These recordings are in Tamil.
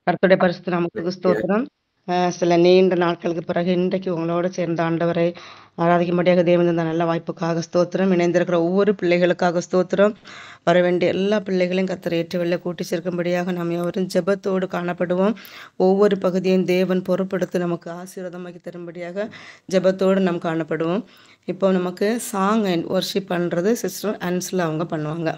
கர்த்தருடைய பரிசுத்த நாமத்துக்கு ஸ்தோத்திரம். சில நீண்ட நாட்களுக்கு பிறகு இன்றைக்கு உங்களோடு சேர்ந்த ஆண்டவரை ஆராதிக்கும்படியாக தேவன் இந்த நல்ல வாய்ப்புக்காக ஸ்தோத்திரம். இணைந்திருக்கிற ஒவ்வொரு பிள்ளைகளுக்காக ஸ்தோத்திரம். வர வேண்டிய எல்லா பிள்ளைகளையும் கர்த்தர் ஏற்று வெளில கூட்டி சேர்க்கும்படியாக நாம் எவரும் ஜெபத்தோடு காணப்படுவோம். ஒவ்வொரு பகுதியும் தேவன் பொறுப்படுத்தி நமக்கு ஆசீர்வாதமாக்கி தரும்படியாக ஜெபத்தோடு நாம் காணப்படுவோம். இப்போ நமக்கு சாங் அண்ட் ஒர்ஷிப் பண்ணுறது சிஸ்டர் அன்ஸ்ல அவங்க பண்ணுவாங்க.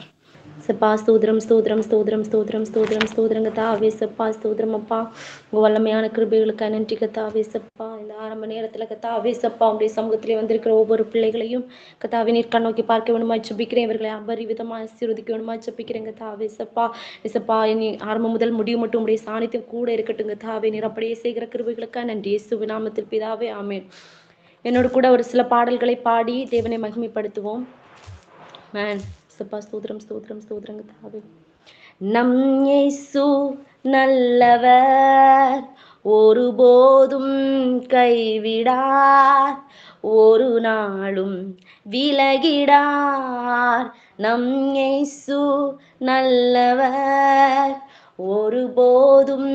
சப்பா ஸ்தோத்திரம் ஸ்தோத்திரம் ஸ்தோத்திரம் ஸ்தோத்திரம் ஸ்தோத்திரம் ஸ்தோத்திரம் கத்தாவே சப்பா ஸ்தோத்திரம் அப்பா உங்க வல்லமையான கிருபைகளுக்கு நன்றி கத்தாவே சப்பா இந்த ஆரம்ப நேரத்துல கத்தாவே சப்பா உடைய சமூகத்திலே வந்திருக்கிற ஒவ்வொரு பிள்ளைகளையும் கத்தாவே நீர் கண்ணோக்கி பார்க்க வேணுமா ஜெபிக்கிறேன். இவர்களை அபரிவிதமா ஆசீர்வதிக்க வேணுமா ஜெபிக்கிறேன் கத்தாவே சப்பா சப்பா இனி ஆரம்பம் முதல் முடிவு மட்டும் உடைய சாநித்தியம் கூட இருக்கட்டும் கத்தாவே நீர் அப்படியே செய்கிற கிருபைகளுக்கு நன்றி இயேசுவின் நாமத்தில் பிதாவே ஆமென். என்னோடு கூட ஒரு சில பாடல்களை பாடி தேவனை மகிமைப்படுத்துவோம். மேன் சப்பா ஸ்தோத்திரம் ஸ்தோத்திரம் ஸ்தோத்திரம் கத்தாவே. நம் இயேசு நல்லவர், ஒருபோதும் கைவிடார், ஒரு நாளும் விலகிடார். நம் இயேசு நல்லவர், ஒருபோதும்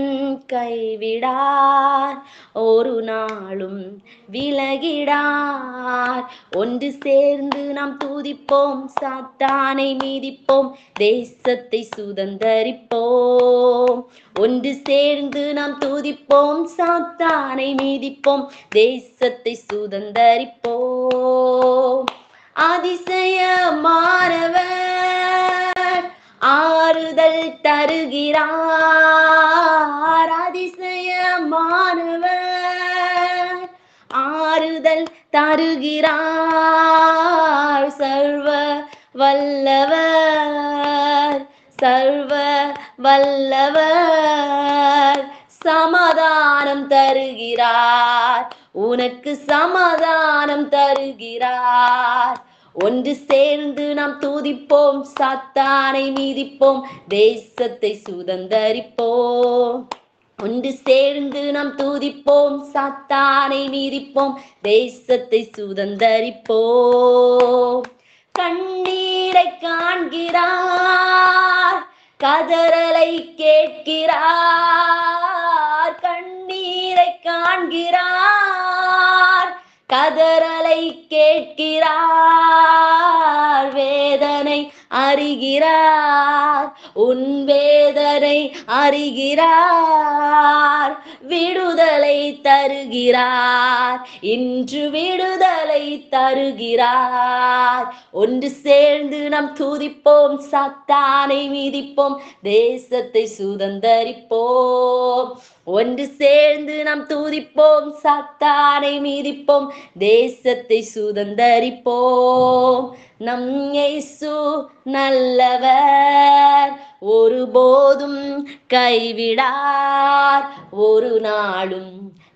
கைவிடார், ஒரு நாளும் விலகிடார். ஒன்று சேர்ந்து நாம் துதிப்போம், சாத்தானை மீதிப்போம், தேசத்தை சுதந்தரிப்போம். ஒன்று சேர்ந்து நாம் துதிப்போம், சாத்தானை மீதிப்போம், தேசத்தை சுதந்தரிப்போம். அதிசயமானவர் ஆறுதல் தருகிறார், அதிசயமானவர் ஆறுதல் தருகிறார். சர்வ வல்லவர் சர்வ வல்லவர் சமாதானம் தருகிறார், உனக்கு சமாதானம் தருகிறார். ஒன்று சேர்ந்து நாம் துதிப்போம், சாத்தானை மீதிப்போம், தேசத்தை சுதந்தரிப்போம். ஒன்று சேர்ந்து நாம் துதிப்போம், சாத்தானை மீதிப்போம், தேசத்தை சுதந்தரிப்போம். கண்ணீரை காண்கிறார், கதறலை கேட்கிறார். கண்ணீரை காண்கிறார், கதறலை கேட்கிறார். வேதனை அறிகிறார், உன் வேதனை அறிகிறார். விடுதலை தருகிறார், இன்று விடுதலை தருகிறார். ஒன்று சேர்ந்து நாம் துதிப்போம், சாத்தானை மீதிப்போம், தேசத்தை சுதந்தரிப்போம். ஒன்று சேர்ந்து நாம் துதிப்போம், சாத்தானை மீதிப்போம், தேசத்தை சுதந்தரிப்போம். நம் இயேசு நல்லவர், ஒருபோதும் கைவிடார், ஒரு நாளும்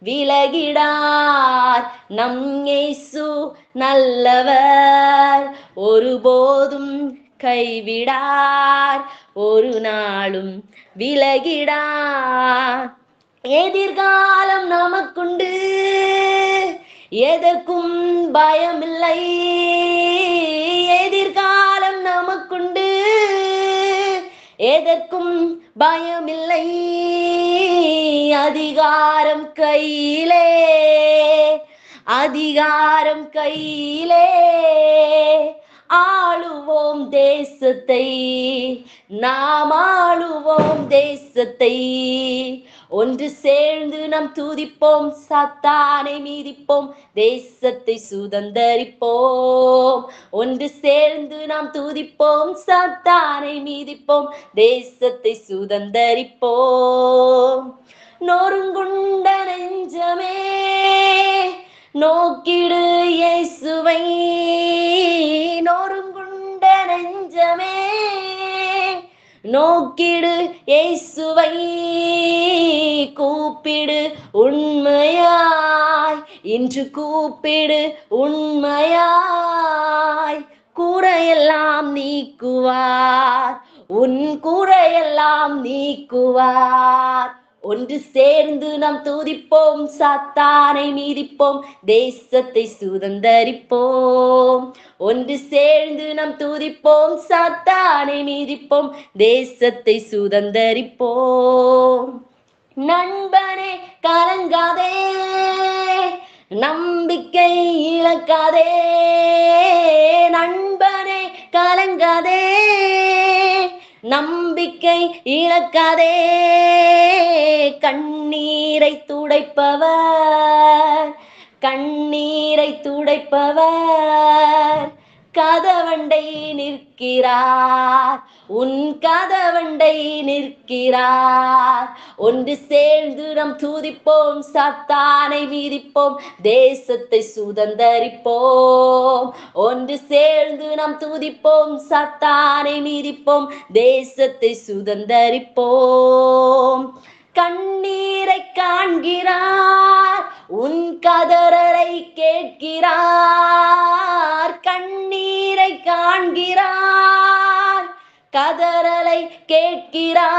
விலகிடார். நம் இயேசு நல்லவர், ஒருபோதும் கைவிடார், ஒரு நாளும் விலகிடார். எதிர்காலம் நமக்குண்டு, எதற்கும் பயமில்லை. எதிர்காலம் நமக்குண்டு, எதற்கும் பயமில்லை. அதிகாரம் கையிலே, அதிகாரம் கையிலே, ஆளுவோம் தேசத்தை, நாம் ஆளுவோம் தேசத்தை. ஒன்று சேர்ந்து நாம் துதிப்போம், சாத்தானை மீதிப்போம், தேசத்தை சுதந்தரிப்போம். ஒன்று சேர்ந்து நாம் துதிப்போம், சாத்தானை மீதிப்போம், தேசத்தை சுதந்தரிப்போம். நொறுங்குண்ட நெஞ்சமே நோக்கிடு இயேசுவை, நொறுங்குண்ட நெஞ்சமே நோக்கிடு இயேசுவை. கூப்பிடு உண்மையாய், இன்று கூப்பிடு உண்மையாய். குறையெல்லாம் நீக்குவார், உன் குறையெல்லாம் நீக்குவார். ஒன்று சேர்ந்து நாம் துதிப்போம், சாத்தானை மீதிப்போம், தேசத்தை சுதந்தரிப்போம். ஒன்று சேர்ந்து நாம் துதிப்போம், சாத்தானை மீதிப்போம், தேசத்தை சுதந்தரிப்போம். நண்பனே கலங்காதே, நம்பிக்கை இழக்காதே, நண்பனே கலங்காதே, நம்பிக்கை இழக்காதே. கண்ணீரை துடைப்பவர், கண்ணீரை துடைப்பவர் கதவண்டை நிற்கிறார், உன் கதவண்டை நிற்கிறார். ஒன்று சேர்ந்து நாம் துதிப்போம், சாத்தானை மீதிப்போம், தேசத்தை சுதந்தரிப்போம். ஒன்று சேர்ந்து நாம் துதிப்போம், சாத்தானை மீதிப்போம், தேசத்தை சுதந்தரிப்போம். கண்ணீரை காண்கிறார், உன் கதறலை கேட்கிறார். கண்ணீரை காண்கிறார், கதறலை கேட்கிறார்.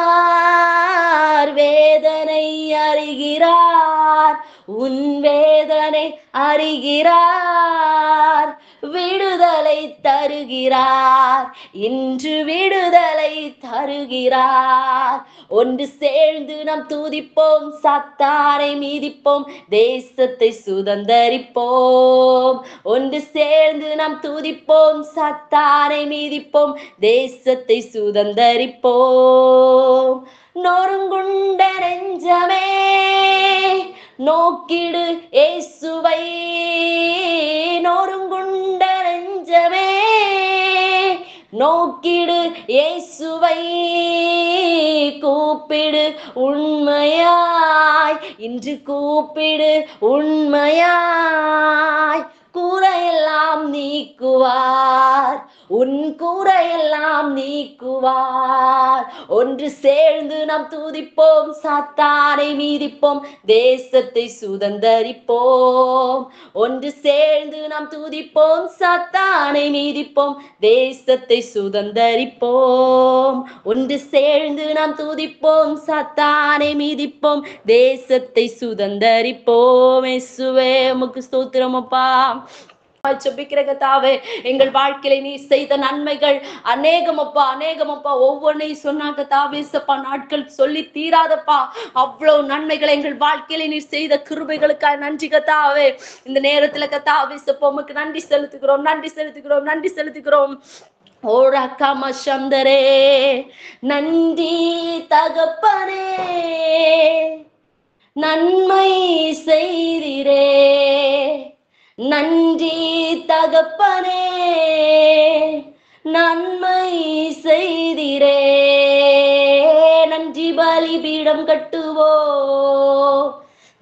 வேதனை அறிகிறார், உன் வேதனை அறிகிறார். விடுதலை தருகிறார், இன்று விடுதலை தருகிறார். ஒன்று சேர்ந்து நாம் துதிப்போம், சாத்தானை மீதிப்போம், தேசத்தை சுதந்தரிப்போம். ஒன்று சேர்ந்து நாம் துதிப்போம், சாத்தானை மீதிப்போம், தேசத்தை சுதந்தரிப்போம். நொறுங்குண்ட நெஞ்சமே நோக்கிடு இயேசுவை, நொறுங்குண்ட நெஞ்சமே நோக்கிடு இயேசுவை. கூப்பிடு உண்மையாய், இன்று கூப்பிடு உண்மையாய். கூரையெல்லாம் நீக்குவார், உன் கூரையெல்லாம் நீக்குவார். ஒன்று சேர்ந்து நாம் துதிப்போம், சாத்தானை மீதிப்போம், தேசத்தை சுதந்தரிப்போம். ஒன்று சேர்ந்து நாம் துதிப்போம், சாத்தானை மீதிப்போம், தேசத்தை சுதந்தரிப்போம். ஒன்று சேர்ந்து நாம் துதிப்போம், சாத்தானை மீதிப்போம், தேசத்தை சுதந்தரிப்போம். இயேசுவே உமக்கு ஸ்தோத்திரம் அப்பா. ஜெபிக்கிற கர்த்தாவே, எங்கள் வாழ்க்கையில நீ செய்த நன்மைகள் அநேகமப்பா, அநேகமப்பா. ஒவ்வொன்றையும் சொன்னாங்க கர்த்தாவே, சப்பா நாட்கள் சொல்லி தீராதப்பா. அவ்வளவு நன்மைகளை எங்கள் வாழ்க்கையில நீ செய்த கிருபைகளுக்காக நன்றி கர்த்தாவே. இந்த நேரத்துல கர்த்தாவே சப்பா உமக்கு நன்றி செலுத்துகிறோம், நன்றி செலுத்துகிறோம், நன்றி செலுத்துகிறோம். ஓரா காமசந்தரே, நன்றி தகப்பனே, நன்மை செய்திரே. நன்றி தகப்பனே, நன்மை செய்திரே. நன்றி பலிபீடம் கட்டுவோ,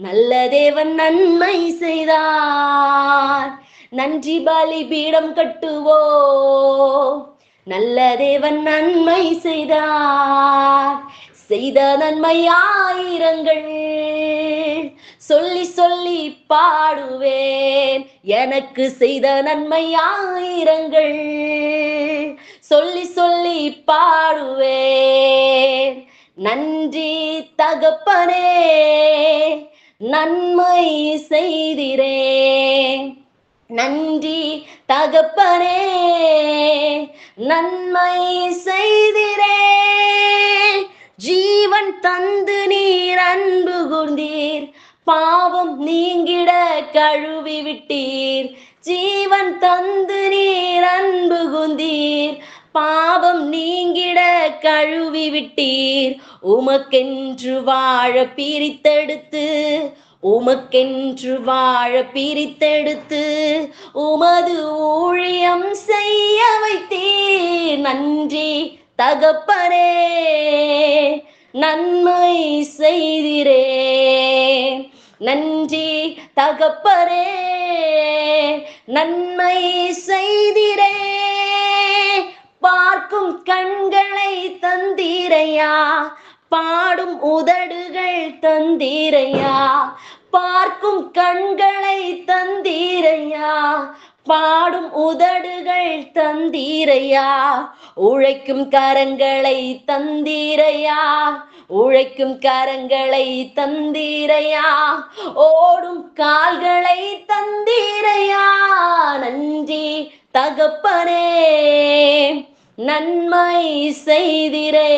நல்ல தேவன் நன்மை செய்தார். நன்றி பலிபீடம் கட்டுவோ, நல்ல தேவன் நன்மை செய்தார். செய்த நன்மை ஆயிரங்கள் சொல்லி சொல்லி பாடுவேன். எனக்கு செய்த நன்மை ஆயிரங்கள் சொல்லி சொல்லி பாடுவேன். நன்றி தகப்பனே, நன்மை செய்திரே. நன்றி தகப்பனே, நன்மை செய்திரே. ஜீவன் தந்து நீர் அன்பு கூர்ந்தீர், பாவம் நீங்கிட கழுவி விட்டீர். ஜீவன் தந்து நீர் அன்பு கூர்ந்தீர், பாவம் நீங்கிட கழுவி விட்டீர். உமக்கென்று வாழ பிரித்தெடுத்து, உமக்கென்று வாழ பிரித்தெடுத்து, உமது ஊழியம் செய்ய வைத்தீர். நன்றி தகப்பனே, நன்மை செய்திரே. நன்றி தகப்பனே, நன்மை செய்திரே. பார்க்கும் கண்களை தந்தீரையா, பாடும் உதடுகள் தந்தீரையா. பார்க்கும் கண்களை தந்தீரையா, பாடும் உதடுகள் தந்தீரையா. உழைக்கும் கரங்களை தந்தீரையா, உழைக்கும் கரங்களை தந்தீரையா. ஓடும் கால்களை தந்தீரையா. நன்றி தகப்பனே, நன்மை செய்திரே.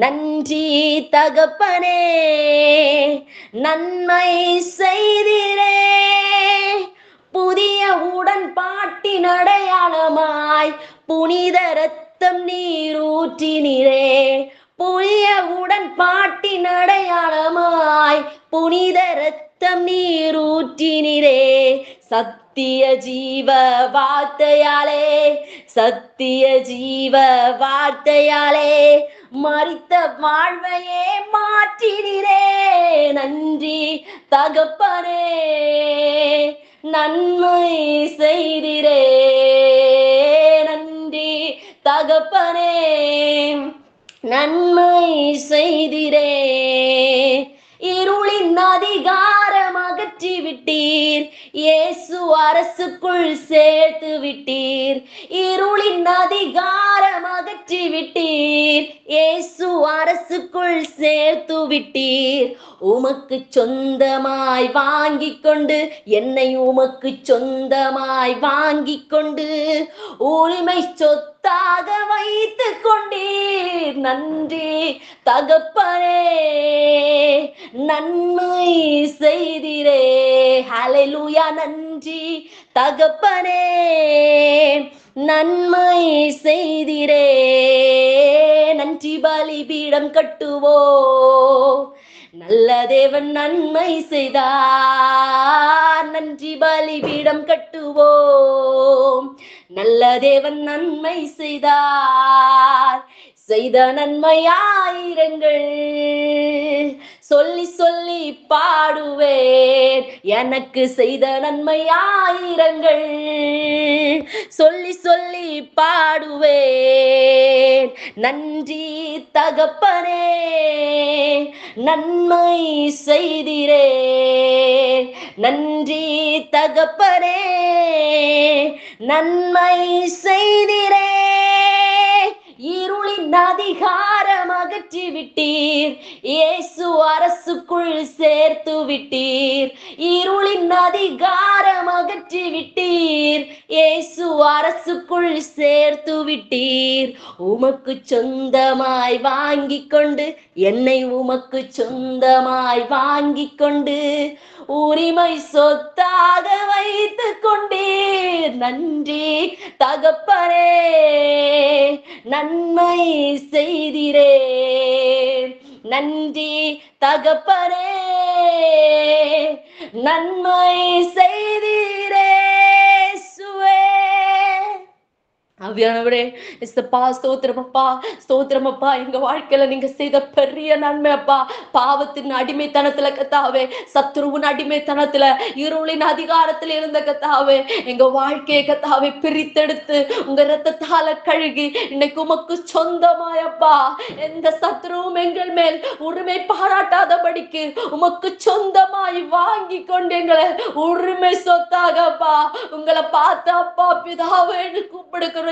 நன்றி தகப்பனே, நன்மை செய்திரே. புதிய உடன்பாட்டின் அடையாளமாய் புனித ரத்தம் நீரூற்றினிரே. புதிய உடன்பாட்டின் அடையாளமாய் புனித ரத்தம் நீரூற்றினிரே. சத்திய ஜீவ வார்த்தையாலே, சத்திய ஜீவ வார்த்தையாலே மரித்த வாழ்வையே மாற்றினிரே. நன்றி தகப்பனே, நன்மை செய்திரே. நன்றி தகப்பனே, நன்மை செய்திரே. இருளின் அதிகாரம் அகற்றி விட்டீர், இயேசு அரசுக்குள் சேர்த்து விட்டீர். இருளின் அதிகாரம் அகற்றி விட்டீர், இயேசு அரசுக்குள் சேர்த்து விட்டீர். உமக்கு சொந்தமாய் வாங்கிக் கொண்டு, என்னை உமக்கு சொந்தமாய் வாங்கிக் கொண்டு உரிமை சொத்தாக வைத்துக் கொண்டீர். நன்றி தகப்பனே, நன்மை செய்திரே. ஹல்லேலூயா. நன்றி தகப்பனே, நன்மை செய்திரே. நன்றி பலிபீடம் கட்டுவோ, நல்ல தேவன் நன்மை செய்தார். நன்றி பலிபீடம் கட்டுவோம், நல்ல தேவன் நன்மை செய்தார். செய்த நன்மை ஆயிரங்கள் சொல்லி சொல்லி பாடுவேன். எனக்கு செய்த நன்மை ஆயிரங்கள் சொல்லி சொல்லி பாடுவேன். நன்றி தகப்பனே, நன்மை செய்திரே. நன்றி தகப்பனே, நன்மை செய்திரே. இருளின் அதிகாரம் அகற்றி விட்டீர், இயேசு அரசுக்குள் சேர்த்து விட்டீர். இருளின் அதிகாரம் அகற்றி விட்டீர், இயேசு அரசுக்குள் சேர்த்து விட்டீர். உமக்கு சொந்தமாய் வாங்கிக் கொண்டு, என்னை உமக்கு சொந்தமாய் வாங்கிக் கொண்டு உரிமை சொத்தாக வைத்துக் கொண்டீர். நன்றி தகப்பனே, நன்மை செய்திரே. நன்றி தகப்பனே, நன்மை செய்திரே. ஆவியானவரே, இசப்பா ஸ்தோத்திரமப்பா, ஸ்தோத்திரமப்பா. எங்க வாழ்க்கையில நீங்க செய்த பெரிய நன்மை அப்பா. பாவத்தின் அடிமைத்தனத்துல கத்தாவே, சத்ருவின் அடிமைத்தனத்துல, இருளின் அதிகாரத்துல இருந்த கத்தாவே, எங்க வாழ்க்கையை கத்தாவே பிரித்தெடுத்து உங்க ரத்தத்தால கழுகி இன்னைக்கு உமக்கு சொந்தமாயப்பா. எந்த சத்ருவும் எங்கள் மேல் உரிமை பாராட்டாதபடிக்கு உமக்கு சொந்தமாய் வாங்கி கொண்டு எங்களை உரிமை சொத்தாகப்பா உங்களை பார்த்து அப்பா பிதாவே கூப்பிடுக்கிற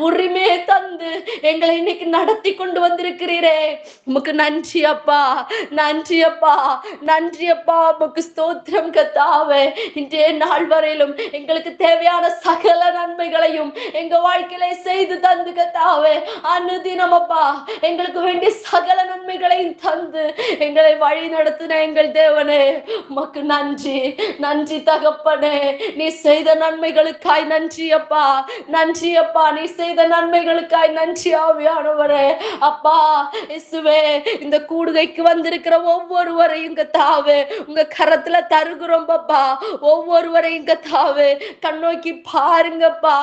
உரிமையை தந்து எங்களை இன்னைக்கு நடத்தி கொண்டு வந்திருக்கிறீரே. உமக்கு நன்றி அப்பா, நன்றி அப்பா, நன்றி அப்பா. உமக்கு ஸ்தோத்திரம் கத்தாவே. இன்றைய நாள் வரையிலும் எங்களுக்கு தேவையான சகல நன்மைகளையும் எங்க வாழ்க்கையில செய்து தந்து கத்தாவே. அனுதினம் அப்பா எங்களுக்கு வேண்டிய சகல நன்மைகளையும் தந்து எங்களை வழி நடத்தின எங்கள் தேவனே, உமக்கு நன்றி. நன்றி தகப்பனே, நீ செய்த நன்மைகளுக்காய் நன்றி அப்பா, நன்றி அப்பா. நீ செய்த நன்மைகளுக்காய் நன்றி ஆவியானவரே. அப்பா இயேசுவே, இந்த கூடுகைக்கு வந்திருக்கிற ஒவ்வொருவரையும் கத்தாவே உங்க கரத்துல தருகிறோம் அப்பா. ஒவ்வொருவரையும் கத்தாவே கண்ணோக்கி பாருங்கப்பா.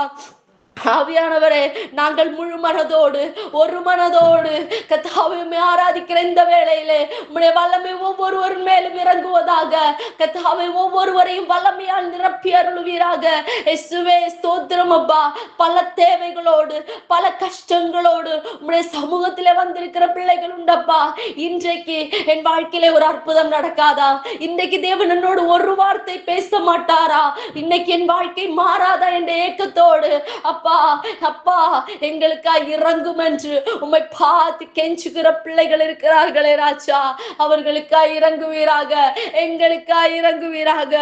ஆவியானவரே, நாங்கள் முழு மனதோடு ஒரு மனதோடு கத்தாவை ஆராதிக்கிற இந்த வேளையிலே உம்முடைய வல்லமை ஒவ்வொருவர் மேலும் இறங்குவதாக. கத்தாவை ஒவ்வொருவரையும் வல்லமையால் நிரப்பி அருளுவீராக. இயேசுவே ஸ்தோத்திரம் அப்பா. பல தேவைகளோடு பல கஷ்டங்களோடு உம்முடைய சமூகத்திலே வந்திருக்கிற பிள்ளைகள் உண்டப்பா. இன்றைக்கு என் வாழ்க்கையிலே ஒரு அற்புதம் நடக்காதா? இன்றைக்கு தேவன் என்னோடு ஒரு வார்த்தை பேச மாட்டாரா? இன்னைக்கு என் வாழ்க்கை மாறாதா என்ற ஏக்கத்தோடு அப்பா அப்பா அப்பா எங்களுக்காய் இறங்கும் என்று உம்மை பார்த்து கெஞ்சுகிற பிள்ளைகள் இருக்கிறார்களே ராஜா, அவர்களுக்காய் இறங்குவீராக, எங்களுக்காய் இறங்குவீராக.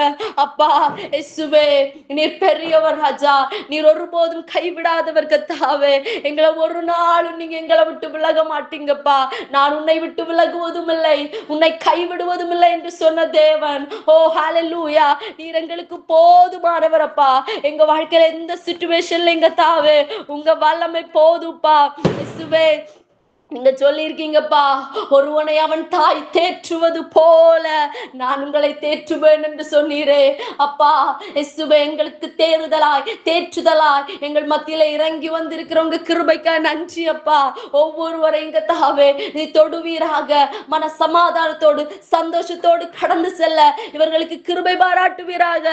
அப்பா இயேசுவே, நீர் பெரியவர் ராஜா, நீர் ஒருபோதும் கைவிடாதவர் கர்த்தாவே. எங்களை ஒரு நாளும் நீங்க எங்களை விட்டு விலக மாட்டீங்கப்பா. நான் உன்னை விட்டு விலகுவதும் இல்லை, உன்னை கைவிடுவதும் இல்லை என்று சொன்ன தேவன். ஓ ஹalleluya, நீர் எங்களுக்கு போதுமானவரப்பா. எங்க வாழ்க்கையில எந்த சிச்சுவேஷன்ல எங்க தாவே உங்க வல்லமை போதுப்பா. இயேசுவே, நீங்க சொல்லி இருக்கீங்கப்பா, ஒருவனை அவன் தாய் தேற்றுவது போல நான் உங்களை தேற்றுவேன் என்று சொன்னீரே. அப்பா இயேசுவே, எங்களுக்கு தேற்றுதலாய் எங்கள் மத்தியில இறங்கி வந்திருக்கிற உங்க கிருபைக்கா நன்றி அப்பா. ஒவ்வொருவரையும் எங்க தாவே நீ தொடுவீராக, மன சமாதானத்தோடு சந்தோஷத்தோடு கடந்து செல்ல இவர்களுக்கு கிருபை பாராட்டுவீராக.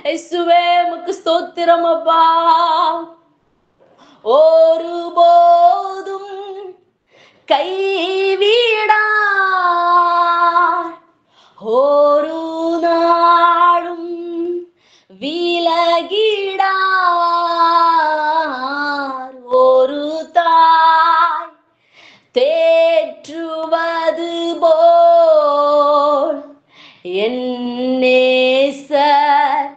இயேசுவே, உமக்கு ஸ்தோத்திரம் அப்பா. ஒருபோதும் கைவிடார், ஒரு நாளும் விலகிடார். ஒரு தாய் தேற்றுவது போல் என் நேசர்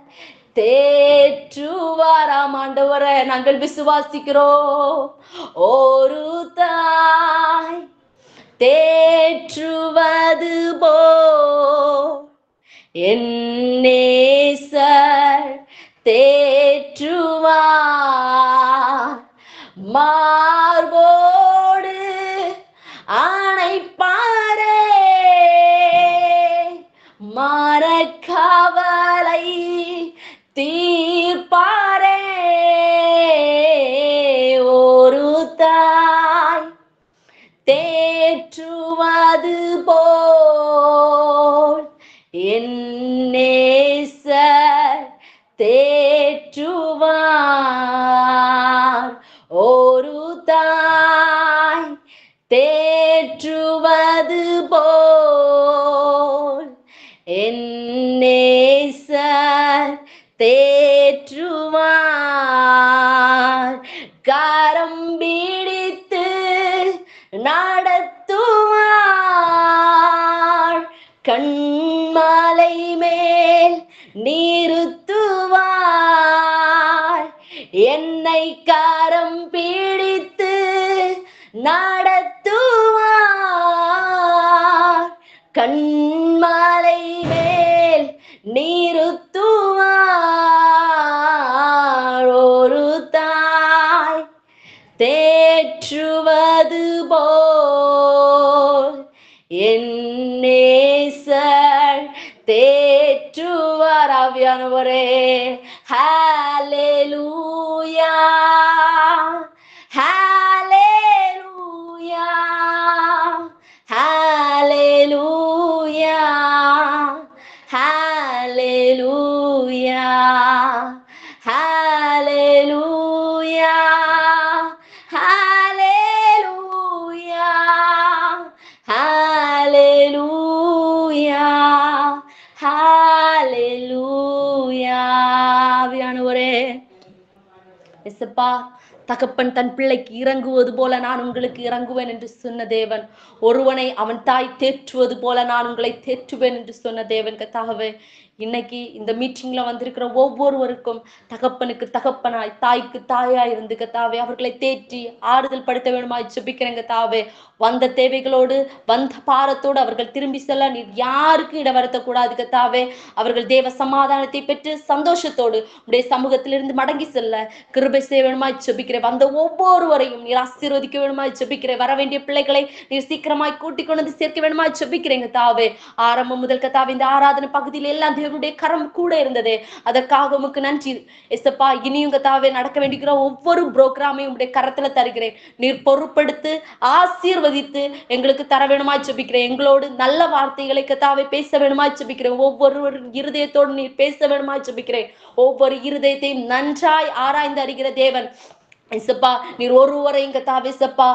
தேற்றுவாராம். ஆண்டவரே, நாங்கள் விசுவாசிக்கிறோம். ஒரு தாய் தேற்றுவது போல் என் நேசர் தேற்றுவார். மார்போடு அணைப்பாரே, மரக்கவலை தீர்ப்பாரே. ஒரு தாய் தேற்றுவது போல் என் நேசர் தேற்றுவார். ஒரு தாய் தேற்றுவது போல் என் நேசர் தேற்றுவார். கரம் பிடித்து நடத்துவார், கண்மலை மேல் நிறுத்துவார். என்னை கரம் பிடித்து நடத்துவார், கண்மலை மேல் நிறுத்துவார். ஒரு தாய் தேற்றுவது போல் என் நேசர் தேற்றுவார். ஆவியானவரே, ஹalleluya ஹalleluya ஹalleluya ஹalleluya ஹalleluya ஹalleluya ஹalleluya ஹalleluya. ஆவியானவரே, இயேசுப்பா, தகப்பன் தன் பிள்ளைக்கு இறங்குவது போல நான் உங்களுக்கு இறங்குவேன் என்று சொன்ன தேவன், ஒருவனை அவன் தாய் தேற்றுவது போல நான் உங்களை தேற்றுவேன் என்று சொன்ன தேவன் கர்த்தாவே, இன்னைக்கு இந்த மீட்டிங்ல வந்திருக்கிற ஒவ்வொருவருக்கும் தகப்பனுக்கு தகப்பனாய் தாய்க்கு தாயாய் இருந்து கர்த்தாவே அவர்களை தேற்றி ஆறுதல் படுத்த வேணுமாய் ஜெபிக்கிறேன் கர்த்தாவே. வந்த தேவைகளோடு வந்த பாரத்தோடு அவர்கள் திரும்பி செல்ல நீர் யாருக்கும் இட வருத்தக்கூடாது கர்த்தாவே. அவர்கள் தேவ சமாதானத்தை பெற்று சந்தோஷத்தோடு உடைய சமூகத்திலிருந்து மடங்கி செல்ல கிருபை செய்ய வேணுமாய் ஜெபிக்கிறேன். வந்த ஒவ்வொருவரையும் நீர் ஆசீர்வதிக்க வேணுமாய் ஜெபிக்கிறேன். வர வேண்டிய பிள்ளைகளை நீர் சீக்கிரமாய் கூட்டிக் கொண்டு வந்து சேர்க்க வேணுமாய் ஜெபிக்கிறேன் கர்த்தாவே. ஆரம்பம் முதல் கர்த்தாவே இந்த ஆராதனை பகுதியில் எல்லாம் தேவனுடைய கரம் கூட இருந்ததே, அதற்காக உமக்கு நன்றி இயேசுப்பா. இனியும் கர்த்தாவே நடக்க வேண்டிய ஒவ்வொரு புரோகிராமையும் உடைய கரத்துல தருகிறேன். நீர் பொறுப்படுத்து ஆசீர்வதித்து எங்களுக்கு தர வேணுமாய் ஜெபிக்கிறேன். எங்களோடு நல்ல வார்த்தைகளை கர்த்தாவே பேச வேணுமாய் ஜெபிக்கிறேன். ஒவ்வொரு இருதயத்தோடு நீர் பேச வேணுமாய் ஜெபிக்கிறேன். ஒவ்வொரு இருதயத்தையும் நன்றாய் ஆராய்ந்து அறிகிற தேவன், இசப்பா நீர் ஒருவரையும் கத்தாவே இசப்பா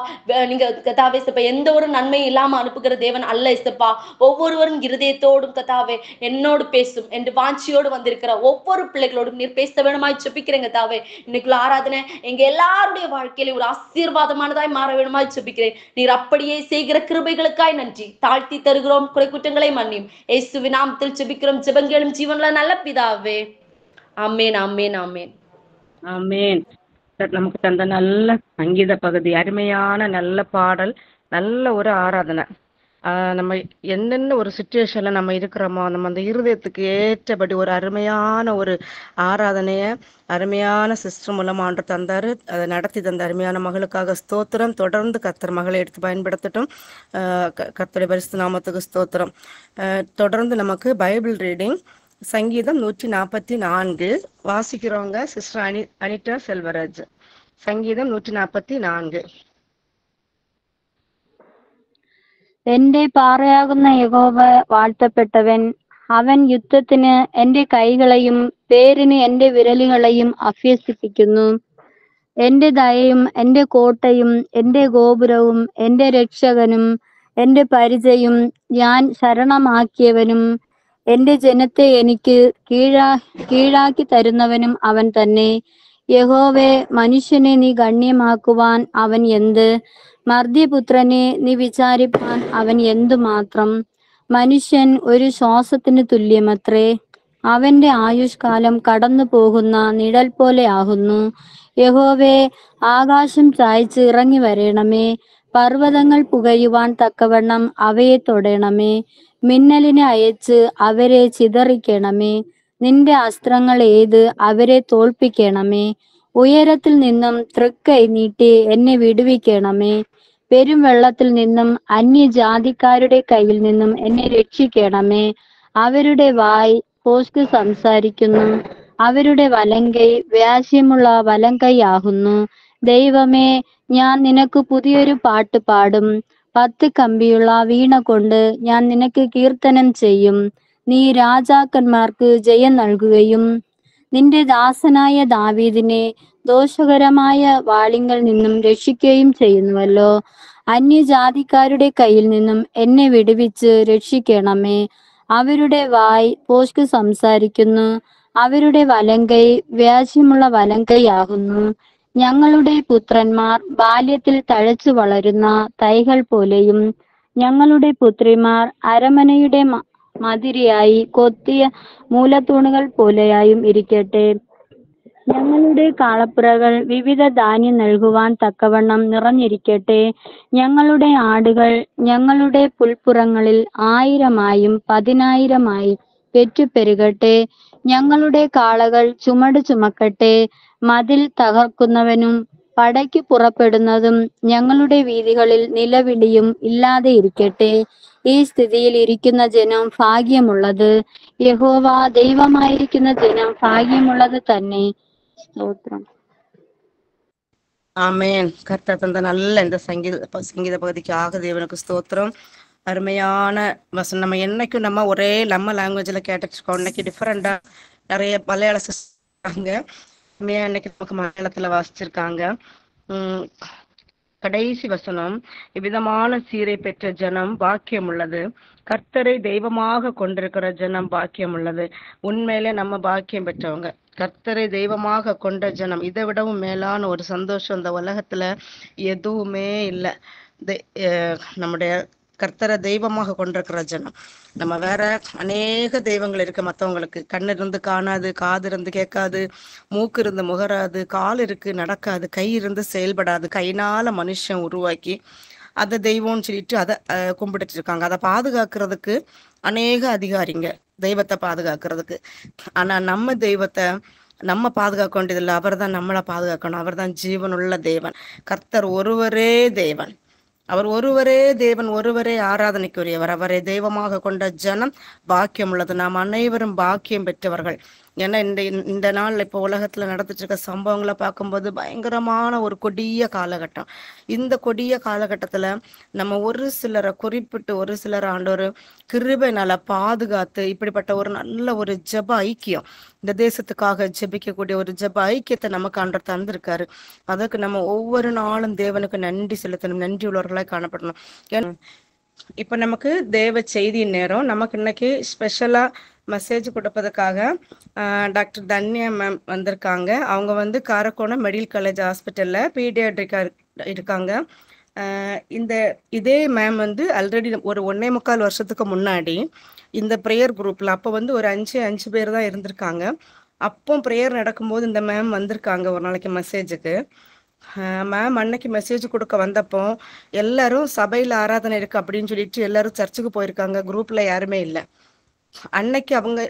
நீங்க கத்தாவே இசப்பா எந்த ஒரு நன்மையும் இல்லாம அனுப்புகிற தேவன் அல்ல இசப்பா. ஒவ்வொருவரும் இருதயத்தோடும் கத்தாவே என்னோடு பேசும் என்று வாஞ்சியோடு வந்திருக்கிற ஒவ்வொரு பிள்ளைகளோடும் நீர் பேச வேணுமாய் ஜெபிக்கிறேன் கத்தாவே. இன்னைக்குள்ள ஆராதனை எங்க எல்லாருடைய வாழ்க்கையில ஒரு ஆசீர்வாதமானதாய் மாற வேணுமாய் ஜெபிக்கிறேன். நீர் அப்படியே செய்கிற கிருபைகளுக்காய் நன்றி. தாழ்த்தி தருகிறோம், குறை குற்றங்களை மன்னியும். இயேசுவின் நாமத்தில் ஜெபிக்கிறோம், ஜெபங்களும் ஜீவன்ல நல்ல பிதாவே. ஆமென், ஆமென், ஆமென். ஆமென். நமக்கு தந்த நல்ல சங்கீத பகுதி, அருமையான நல்ல பாடல், நல்ல ஒரு ஆராதனை. நம்ம என்னென்ன ஒரு சுச்சுவேஷன்ல நம்ம இருக்கிறோமோ நம்ம அந்த இருதயத்துக்கு ஏற்றபடி ஒரு அருமையான ஒரு ஆராதனைய அருமையான சிஸ்டர் மூலமா ஆண்டு தந்தாரு. அதை நடத்தி தந்த அருமையான மகளுக்காக ஸ்தோத்திரம். தொடர்ந்து கர்த்தர் மகளை எடுத்து பயன்படுத்தட்டும். கர்த்தருடைய பரிசுத்த நாமத்துக்கு ஸ்தோத்திரம். தொடர்ந்து நமக்கு பைபிள் ரீடிங் சங்கீதம் 144 வாசிக்கிறவங்க சிஸ்டர் அனிதா செல்வராஜ். சங்கீதம் 144. എന്റെ പാറയാകുന്ന യഹോവ വാഴ്ത്തപ്പെട്ടവൻ. അവൻ യുദ്ധത്തിന് എന്റെ കൈകളെയും പേരിന് എന്റെ വിരലുകളെയും അഭ്യസിപ്പിക്കുന്നു. എന്റെ ദയയും എന്റെ കോട്ടയും എന്റെ ഗോപുരവും എന്റെ രക്ഷകനും എന്റെ പരിചയും ഞാൻ ശരണമാക്കിയവനും എന്റെ ജനത്തെ എനിക്ക് കീഴാക്കി തരുന്നവനും അവൻ തന്നെ. യഹോവേ, മനുഷ്യനെ നീ ഗണ്യമാക്കുവാൻ അവൻ എന്ത്? മർദ്യപുത്രനെ നീ വിചാരിപ്പാൻ അവൻ എന്തുമാത്രം? മനുഷ്യൻ ഒരു ശ്വാസത്തിന് തുല്യമത്രേ. അവന്റെ ആയുഷ്കാലം കടന്നു പോകുന്ന നിഴൽ പോലെ ആകുന്നു. യഹോവേ, ആകാശം ചായ്ച്ച് ഇറങ്ങി വരണമേ. പർവ്വതങ്ങൾ പുകയുവാൻ തക്കവണ്ണം അവയെ തൊടണമേ. മിന്നലിനെ അയച്ച് അവരെ ചിതറിക്കണമേ. നിന്റെ അസ്ത്രങ്ങൾ ഏത്? അവരെ തോൽപ്പിക്കണമേ. ഉയരത്തിൽ നിന്നും തൃക്കൈ നീട്ടി എന്നെ വിടുവിക്കണമേ. പെരും വെള്ളത്തിൽ നിന്നും അന്യജാതിക്കാരുടെ കയ്യിൽ നിന്നും എന്നെ രക്ഷിക്കണമേ. അവരുടെ വായ് ഭോഷ്ക് സംസാരിക്കുന്നു. അവരുടെ വലങ്കൈ വ്യാജ്യമുള്ള വലങ്കൈ ആകുന്നു. ദൈവമേ, ഞാൻ നിനക്ക് പുതിയൊരു പാട്ട് പാടും. 10 കമ്പിയുള്ള വീണ കൊണ്ട് ഞാൻ നിനക്ക് കീർത്തനം ചെയ്യും. നീ രാജാക്കന്മാർക്ക് ജയം നൽകുകയും നിന്റെ ദാസനായ ദാവീദിനെ ദോഷകരമായ വാളിങ്കൽ നിന്നും രക്ഷിക്കുകയും ചെയ്യുന്നുവല്ലോ. അന്യജാതിക്കാരുടെ കയ്യിൽ നിന്നും എന്നെ വിടുവിച്ച് രക്ഷിക്കണമേ. അവരുടെ വായ് ഭോഷ്ക് സംസാരിക്കുന്നു. അവരുടെ വലങ്കൈ വ്യാജ്യമുള്ള വലങ്കൈ ആകുന്നു. ഞങ്ങളുടെ പുത്രന്മാർ ബാല്യത്തിൽ തഴച്ചു വളരുന്ന തൈകൾ പോലെയും ഞങ്ങളുടെ പുത്രിമാർ അരമനയുടെ മതിരിയായി കൊത്തിയ മൂലത്തൂണുകൾ പോലെയായും ഇരിക്കട്ടെ. ഞങ്ങളുടെ കാളപ്പുറകൾ വിവിധ ധാന്യം നൽകുവാൻ തക്കവണ്ണം നിറഞ്ഞിരിക്കട്ടെ. ഞങ്ങളുടെ ആടുകൾ ഞങ്ങളുടെ പുൽപ്പുറങ്ങളിൽ 1000-ആയും 10,000-ആയും പെറ്റുപെരുകട്ടെ. ഞങ്ങളുടെ കാളകൾ ചുമട് ചുമക്കട്ടെ. മതിൽ തകർക്കുന്നവനും പടയ്ക്ക് പുറപ്പെടുന്നതും ഞങ്ങളുടെ വീഥികളിൽ നിലവിളിയും ഇല്ലാതെ ഇരിക്കട്ടെ. ഈ സ്ഥിതിയിൽ ഇരിക്കുന്ന ജനം ഭാഗ്യമുള്ളത്. യഹോവ ദൈവമായിരിക്കുന്ന ജനം ഭാഗ്യമുള്ളത് തന്നെ. സ്തോത്രം. ஆமென். கர்த்தர் தந்த நல்ல இந்த சங்கீத பகுதிக்காக தேவனுக்கு ஸ்தோத்திரம். அருமையான வசனம். நம்ம என்னைக்கும் நம்ம லாங்குவேஜ்ல கேட்டுருக்கோம். இன்னைக்கு டிஃபரெண்டா நிறைய மலையாள சிஸ்டர்ங்க இன்னைக்கு நமக்கு மலையாளத்துல வாசிச்சிருக்காங்க. கடைசி வசனம், இவ்விதமான சீரை பெற்ற ஜனம் பாக்கியம் உள்ளது. கர்த்தரை தெய்வமாக கொண்டிருக்கிற ஜனம் பாக்கியம் உள்ளது. உண்மையிலே நம்ம பாக்கியம் பெற்றவங்க. கர்த்தரை தெய்வமாக கொண்ட ஜனம், இதை விடவும் மேலான ஒரு சந்தோஷம் இந்த உலகத்துல எதுவுமே இல்லை. நம்முடைய கர்த்தரை தெய்வமாக கொண்டிருக்கிற ஜனம். நம்ம வேற அநேக தெய்வங்கள் இருக்கு. மற்றவங்களுக்கு கண்ணு இருந்து காணாது, காது இருந்து கேட்காது, மூக்கு இருந்து முகராது, கால் இருக்கு நடக்காது, கை இருந்து செயல்படாது, கையினால மனுஷன் உருவாக்கி அதை தெய்வம்னு சொல்லிட்டு அதை கும்பிட்டுட்டு இருக்காங்க. அதை பாதுகாக்கிறதுக்கு அநேக அதிகாரிங்க, தெய்வத்தை பாதுகாக்கிறதுக்கு. ஆனா நம்ம தெய்வத்தை நம்ம பாதுகாக்க வேண்டியதில்லை. அவர் தான் நம்மளை பாதுகாக்கணும். அவர் தான் ஜீவனுள்ள தேவன். கர்த்தர் ஒருவரே தேவன். அவர் ஒருவரே தேவன், ஒருவரே ஆராதனைக்குரியவர். அவரை தெய்வமாக கொண்ட ஜனம் பாக்கியம் உள்ளது. நாம் அனைவரும் பாக்கியம் பெற்றவர்கள். ஏன்னா இந்த நாள் இப்போ உலகத்துல நடந்துட்டு இருக்க சம்பவங்களை பார்க்கும்போது பயங்கரமான ஒரு கொடிய காலகட்டம். இந்த கொடிய காலகட்டத்துல நம்ம ஒரு சிலரை குறிப்பிட்டு ஒரு சிலர் ஆண்டவர் கிருபையினால பாதுகாத்து இப்படிப்பட்ட ஒரு நல்ல ஒரு ஜெப ஐக்கியம், இந்த தேசத்துக்காக ஜெபிக்கக்கூடிய ஒரு ஜெப ஐக்கியத்தை நமக்கு ஆண்டவர் தந்திருக்காரு. அதுக்கு நம்ம ஒவ்வொரு நாளும் தேவனுக்கு நன்றி செலுத்தணும், நன்றி உள்ளவர்களாய் காணப்படணும். இப்ப நமக்கு தேவ செய்தி நேரம். நமக்கு இன்னைக்கு ஸ்பெஷலா மெசேஜ் கொடுப்பதற்காக டாக்டர் தன்யா மேம் வந்திருக்காங்க. அவங்க வந்து காரக்கோணம் மெடிக்கல் காலேஜ் ஹாஸ்பிட்டல்ல பீடியாட்ரிக்கா இருக்காங்க. இதே மேம் வந்து ஆல்ரெடி ஒரு 1.25 வருஷத்துக்கு முன்னாடி இந்த ப்ரேயர் குரூப்ல அப்போ வந்து ஒரு 5 பேர் தான் இருந்திருக்காங்க. அப்போ ப்ரேயர் நடக்கும்போது இந்த மேம் வந்திருக்காங்க ஒரு நாளைக்கு மெசேஜுக்கு. மேம் அன்னைக்கு மெசேஜ் கொடுக்க வந்தப்போ எல்லாரும் சபையில ஆராதனை இருக்கு அப்படின்னு சொல்லிட்டு எல்லாரும் சர்ச்சுக்கு போயிருக்காங்க, குரூப்ல யாருமே இல்லை. அன்னைக்கு அவங்க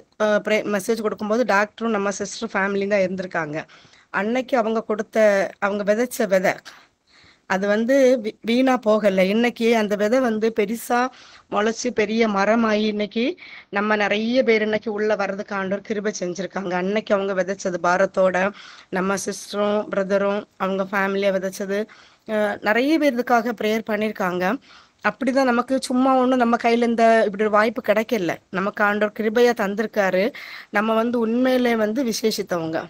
மெசேஜ் கொடுக்கும்போது டாக்டரும் நம்ம சிஸ்டர் ஃபேமிலி தான் இருந்திருக்காங்க. அன்னைக்கு அவங்க விதைச்ச விதை அது வந்து வீணா போகலை. இன்னைக்கு அந்த விதை வந்து பெருசா முளைச்சு பெரிய மரமாயி இன்னைக்கு நம்ம நிறைய பேர் இன்னைக்கு உள்ள வர்றதுக்கு ஆண்டவர் கிருபை செஞ்சிருக்காங்க. அன்னைக்கு அவங்க விதைச்சது பாரத்தோட நம்ம சிஸ்டரும் பிரதரும் அவங்க ஃபேமிலியா விதைச்சது. நிறைய பேர் இதுக்காக ப்ரேயர் பண்ணியிருக்காங்க. அப்படிதான் நமக்கு சும்மா ஒன்றும் நம்ம கையில இந்த இப்படி ஒரு வாய்ப்பு கிடைக்கல, நமக்கு ஆண்டவர் கிருபையா தந்திருக்காரு. நம்ம வந்து உண்மையிலே வந்து விசேஷித்தவங்க,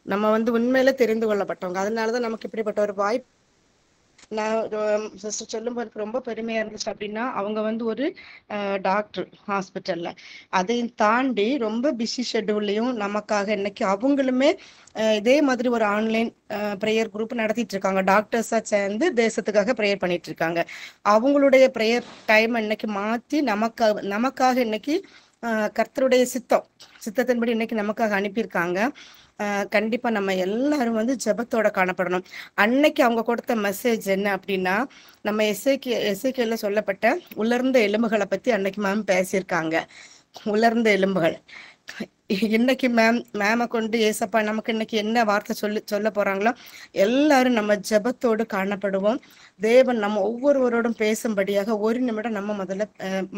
நம்ம வந்து உண்மையில தெரிந்து கொள்ளப்பட்டவங்க. அதனாலதான் நமக்கு இப்படிப்பட்ட ஒரு வாய்ப்பு நான் சிஸ்டர் சொல்லும்போது எனக்கு ரொம்ப பெருமையா இருந்துச்சு. அப்படின்னா அவங்க வந்து ஒரு டாக்டர் ஹாஸ்பிட்டல்ல, அதையும் தாண்டி ரொம்ப பிஸி ஷெட்யூல்லையும் நமக்காக இன்னைக்கு அவங்களுமே இதே மாதிரி ஒரு ஆன்லைன் ப்ரேயர் குரூப் நடத்திட்டு இருக்காங்க. டாக்டர்ஸா சேர்ந்து தேசத்துக்காக ப்ரேயர் பண்ணிட்டு இருக்காங்க. அவங்களுடைய ப்ரேயர் டைம் இன்னைக்கு மாத்தி நமக்காக இன்னைக்கு கர்த்தருடைய சித்தத்தின்படி இன்னைக்கு நமக்காக அனுப்பியிருக்காங்க. கண்டிப்பா நம்ம எல்லாரும் வந்து ஜெபத்தோட காணப்படணும். அன்னைக்கு அவங்க கொடுத்த மெசேஜ் என்ன அப்படின்னா, நம்ம எசேக்கியேல்ல சொல்லப்பட்ட உலர்ந்த எலும்புகளை பத்தி அன்னைக்கு மேம் பேசியிருக்காங்க. உலர்ந்த எலும்புகள். இன்னைக்கு மேம கொண்டு ஏசப்பா நமக்கு இன்னைக்கு என்ன வார்த்தை சொல்ல போறாங்களோ எல்லாரும் நம்ம ஜெபத்தோடு காணப்படுவோம். தேவன் நம்ம ஒவ்வொருவரோடும் பேசும்படியாக ஒரு நிமிடம் நம்ம முதல்ல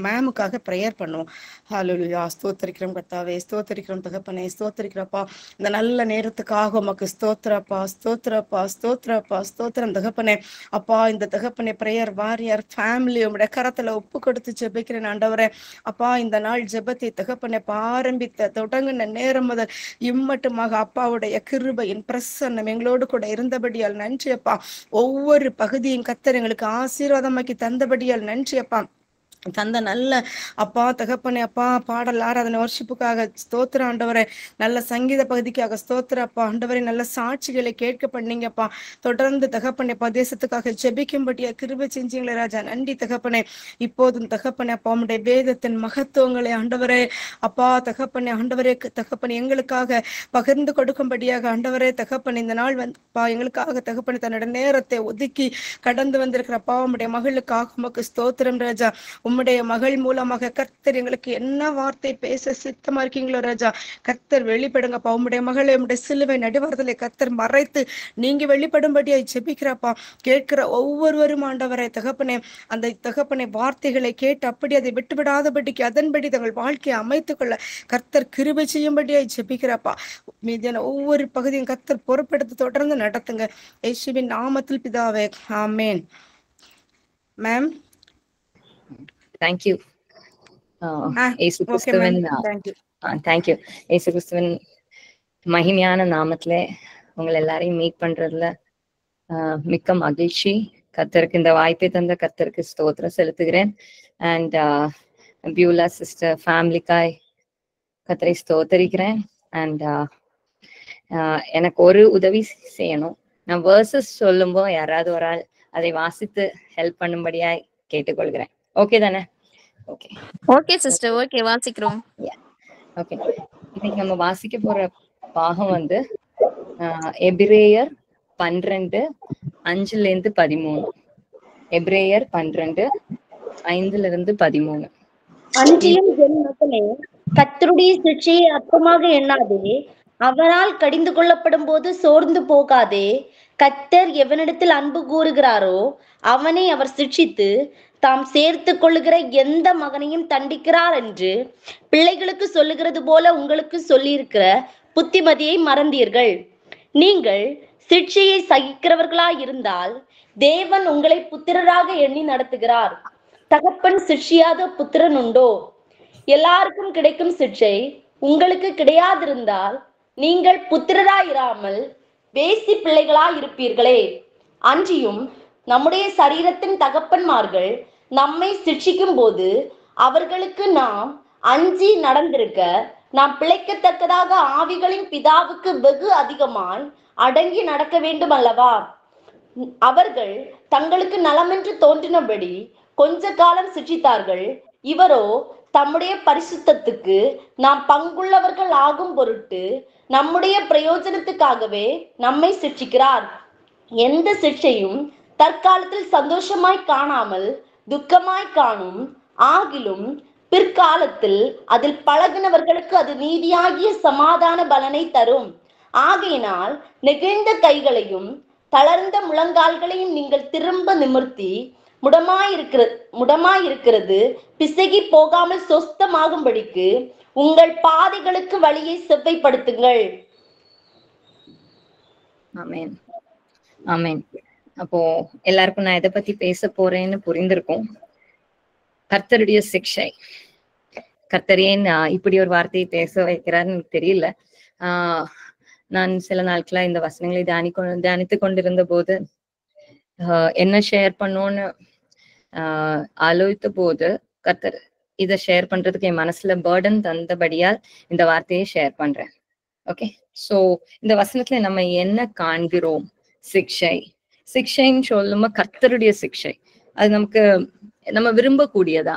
மேமுக்காக ப்ரேயர் பண்ணுவோம். ஹல்லேலூயா. ஸ்தோத்திரிக்கிறோம் கர்த்தாவே, ஸ்தோத்திரிக்கிறோம் தகப்பனே, ஸ்தோத்திரிக்கிறப்பா இந்த நல்ல நேரத்துக்காக உமக்கு ஸ்தோத்திரப்பா, ஸ்தோத்திரப்பா, ஸ்தோத்திரப்பா, ஸ்தோத்திரம் தகப்பனே. அப்பா இந்த தகப்பனே ப்ரேயர் வாரியர் ஃபேமிலி உங்களுடைய கரத்துல ஒப்பு கொடுத்து ஜெபிக்கிறேன் ஆண்டவரே. அப்பா இந்த நாள் ஜெபத்தை தகப்பனே ஆரம்பித்த தொடங்கின நேரம் முதல் இம்மட்டுமாக அப்பாவுடைய கிருபையின் பிரசன்னம் எங்களோடு கூட இருந்தபடியால் நன்றி அப்பா. ஒவ்வொரு பகுதியும் கர்த்தர் எங்களுக்கு ஆசீர்வாதமாக்கி தந்தபடியால் நன்றி அப்பா. தந்த நல்ல அப்பா தகப்பனே அப்பா பாடல் ஆராதனை வர்ஷிப்புக்காக ஸ்தோத்திர ஆண்டவரே, நல்ல சங்கீத பகுதிக்காக ஸ்தோத்திர அப்பா ஆண்டவரே, நல்ல சாட்சிகளை கேட்க பண்ணீங்கப்பா. தொடர்ந்து தகப்பனே தேசத்துக்காக ஜெபிக்கும்படியா கிருபை செஞ்சீங்களே ராஜா, நன்றி தகப்பனே. இப்போதும் தகப்பனே அப்பா உம்முடைய வேதத்தின் மகத்துவங்களை ஆண்டவரே அப்பா தகப்பனே ஆண்டவரே தகப்பனே எங்களுக்காக பகிர்ந்து கொடுக்கும்படியாக ஆண்டவரே தகப்பனே இந்த நாள் எங்களுக்காக தகப்பனே தன்னோட நேரத்தை ஒதுக்கி கடந்து வந்திருக்கிற அப்பா உம்முடைய மகளுக்காக உமக்கு ஸ்தோத்திரம் ராஜா. உம்முடைய மகள் மூலமாக கர்த்தர் எங்களுக்கு என்ன வார்த்தை பேச சித்தமா இருக்கீங்களோ ராஜா, கர்த்தர் வெளிப்படுங்கப்பா. உம்முடைய மகளை உம்முடைய சிலுவை நடுவாரத்திலே கர்த்தர் மறைத்து நீங்க வெளிப்படும்படியா ஜெபிக்கிறப்பா. கேட்கிற ஒவ்வொருவரும் ஆண்டவரை தகப்பனே அந்த தகப்பனை வார்த்தைகளை கேட்டு அப்படி அதை விட்டுவிடாதபடிக்கு அதன்படி தங்கள் வாழ்க்கையை அமைத்துக் கொள்ள கர்த்தர் கிருபை செய்யும்படியா ஜெபிக்கிறப்பா. மீதியான ஒவ்வொரு பகுதியும் கர்த்தர் பொறுப்பெடுத்து தொடர்ந்து நடத்துங்க. இயேசுவின் நாமத்தில் பிதாவே, ஆமென். Ma'am thank you. இயேசு கிறிஸ்துவின் தேங்க்யூ. இயேசு கிறிஸ்துவின் மகிமையான நாமத்துல உங்களை எல்லாரையும் மீட் பண்றதுல மிக்க மகிழ்ச்சி. கர்த்தருக்கு இந்த வாய்ப்பை தந்த கர்த்தருக்கு ஸ்தோத்திரம் செலுத்துகிறேன். அண்ட் பியூலா சிஸ்டர் ஃபேமிலிக்காய் கர்த்தரை ஸ்தோத்தரிக்கிறேன். அண்ட் எனக்கு ஒரு உதவி செய்யணும். நான் வேர்சஸ் சொல்லும்போ யாராவது ஒரு ஆள் அதை வாசித்து ஹெல்ப் பண்ணும்படியாய் கேட்டுக்கொள்கிறேன். ஓகே தானே? ஓகே ஓகே சிஸ்டர், ஓகே வாசிக்கிறோம். ஓகே, இன்னைக்கு நம்ம வாசிக்க போற பாகம் வந்து எபிரேயர் 12:5-13. எபிரேயர் 12:5-13. அன்றியும் என் மகனே, கர்த்தருடைய சிட்சையை அற்பமாக எண்ணாதே, அவரால் கடிந்து கொள்ளப்படும் போது சோர்ந்து போகாதே. கர்த்தர் எவனிடத்தில் அன்பு கூறுகிறாரோ அவனை அவர் சிட்சித்து தாம் சேர்த்து கொள்ளுகிற எந்த மகனையும் தண்டிக்கிறார் என்று பிள்ளைகளுக்கு சொல்லுகிறது போல உங்களுக்கு சொல்லியிருக்கிற புத்திமதியை மறந்தீர்கள். நீங்கள் சிட்சையை சகிக்கிறவர்களாய் இருந்தால் தேவன் உங்களை புத்திரராக எண்ணி நடத்துகிறார். தகப்பன் சிட்சியாத புத்திரன் உண்டோ? எல்லாருக்கும் கிடைக்கும் சிட்சை உங்களுக்கு கிடையாதிருந்தால் நீங்கள் புத்திரராயிராமல் வேசி பிள்ளைகளாய் இருப்பீர்களே. அன்றியும் நம்முடைய சரீரத்தின் தகப்பன்மார்கள் நம்மை சிட்சிக்கும் போது அவர்களுக்கு நாம் அஞ்சி நடந்திருக்க நாம் பிழைக்கத்தக்கதாக ஆவிகளின் பிதாவுக்கு வெகு அதிகமாய் அடங்கி நடக்க வேண்டும் அல்லவா? அவர்கள் தங்களுக்கு நலமென்று தோன்றினபடி கொஞ்ச காலம் சிட்சித்தார்கள். இவரோ தம்முடைய பரிசுத்தத்துக்கு நாம் பங்குள்ளவர்கள் ஆகும் பொருட்டு நம்முடைய பிரயோஜனத்துக்காகவே நம்மை சிட்சிக்கிறார். எந்த சிட்சையும் தற்காலத்தில் சந்தோஷமாய் காணாமல் துக்கமாய் காணும். ஆகிலும் பிற்காலத்தில் அதில் பழகினவர்களுக்கு அது நீதியாகிய சமாதான பலனை தரும். ஆகையினால் நெகிழ்ந்த கைகளையும் தளர்ந்த முழங்கால்களையும் நீங்கள் திரும்ப நிமிர்த்தி முடமாயிருக்கிறது பிசகி போகாமல் சொஸ்தமாகும்படிக்கு உங்கள் பாதைகளுக்கு வழியை செவ்வைப்படுத்துங்கள். ஆமென் ஆமென். அப்போ எல்லாருக்கும் நான் எதை பத்தி பேச போறேன்னு புரிந்திருக்கும். கர்த்தருடைய சிக்ஷை. கர்த்தர் ஏன் இப்படி ஒரு வார்த்தையை பேச வைக்கிறாருன்னு எனக்கு தெரியல. நான் சில நாட்களா இந்த வசனங்களை தியானித்து கொண்டிருந்த போது என்ன ஷேர் பண்ணோன்னு ஆலோசித்த போது கர்த்தர் இதை ஷேர் பண்றதுக்கு என் மனசுல பேர்டன் தந்தபடியால் இந்த வார்த்தையை ஷேர் பண்றேன். ஓகே, சோ இந்த வசனத்துல நம்ம என்ன காண்கிறோம்? சிக்ஷை. சிக்ஷைன்னு சொல்லும்போது கர்த்தருடைய சிக்ஷை அது நம்ம விரும்பக்கூடியதா?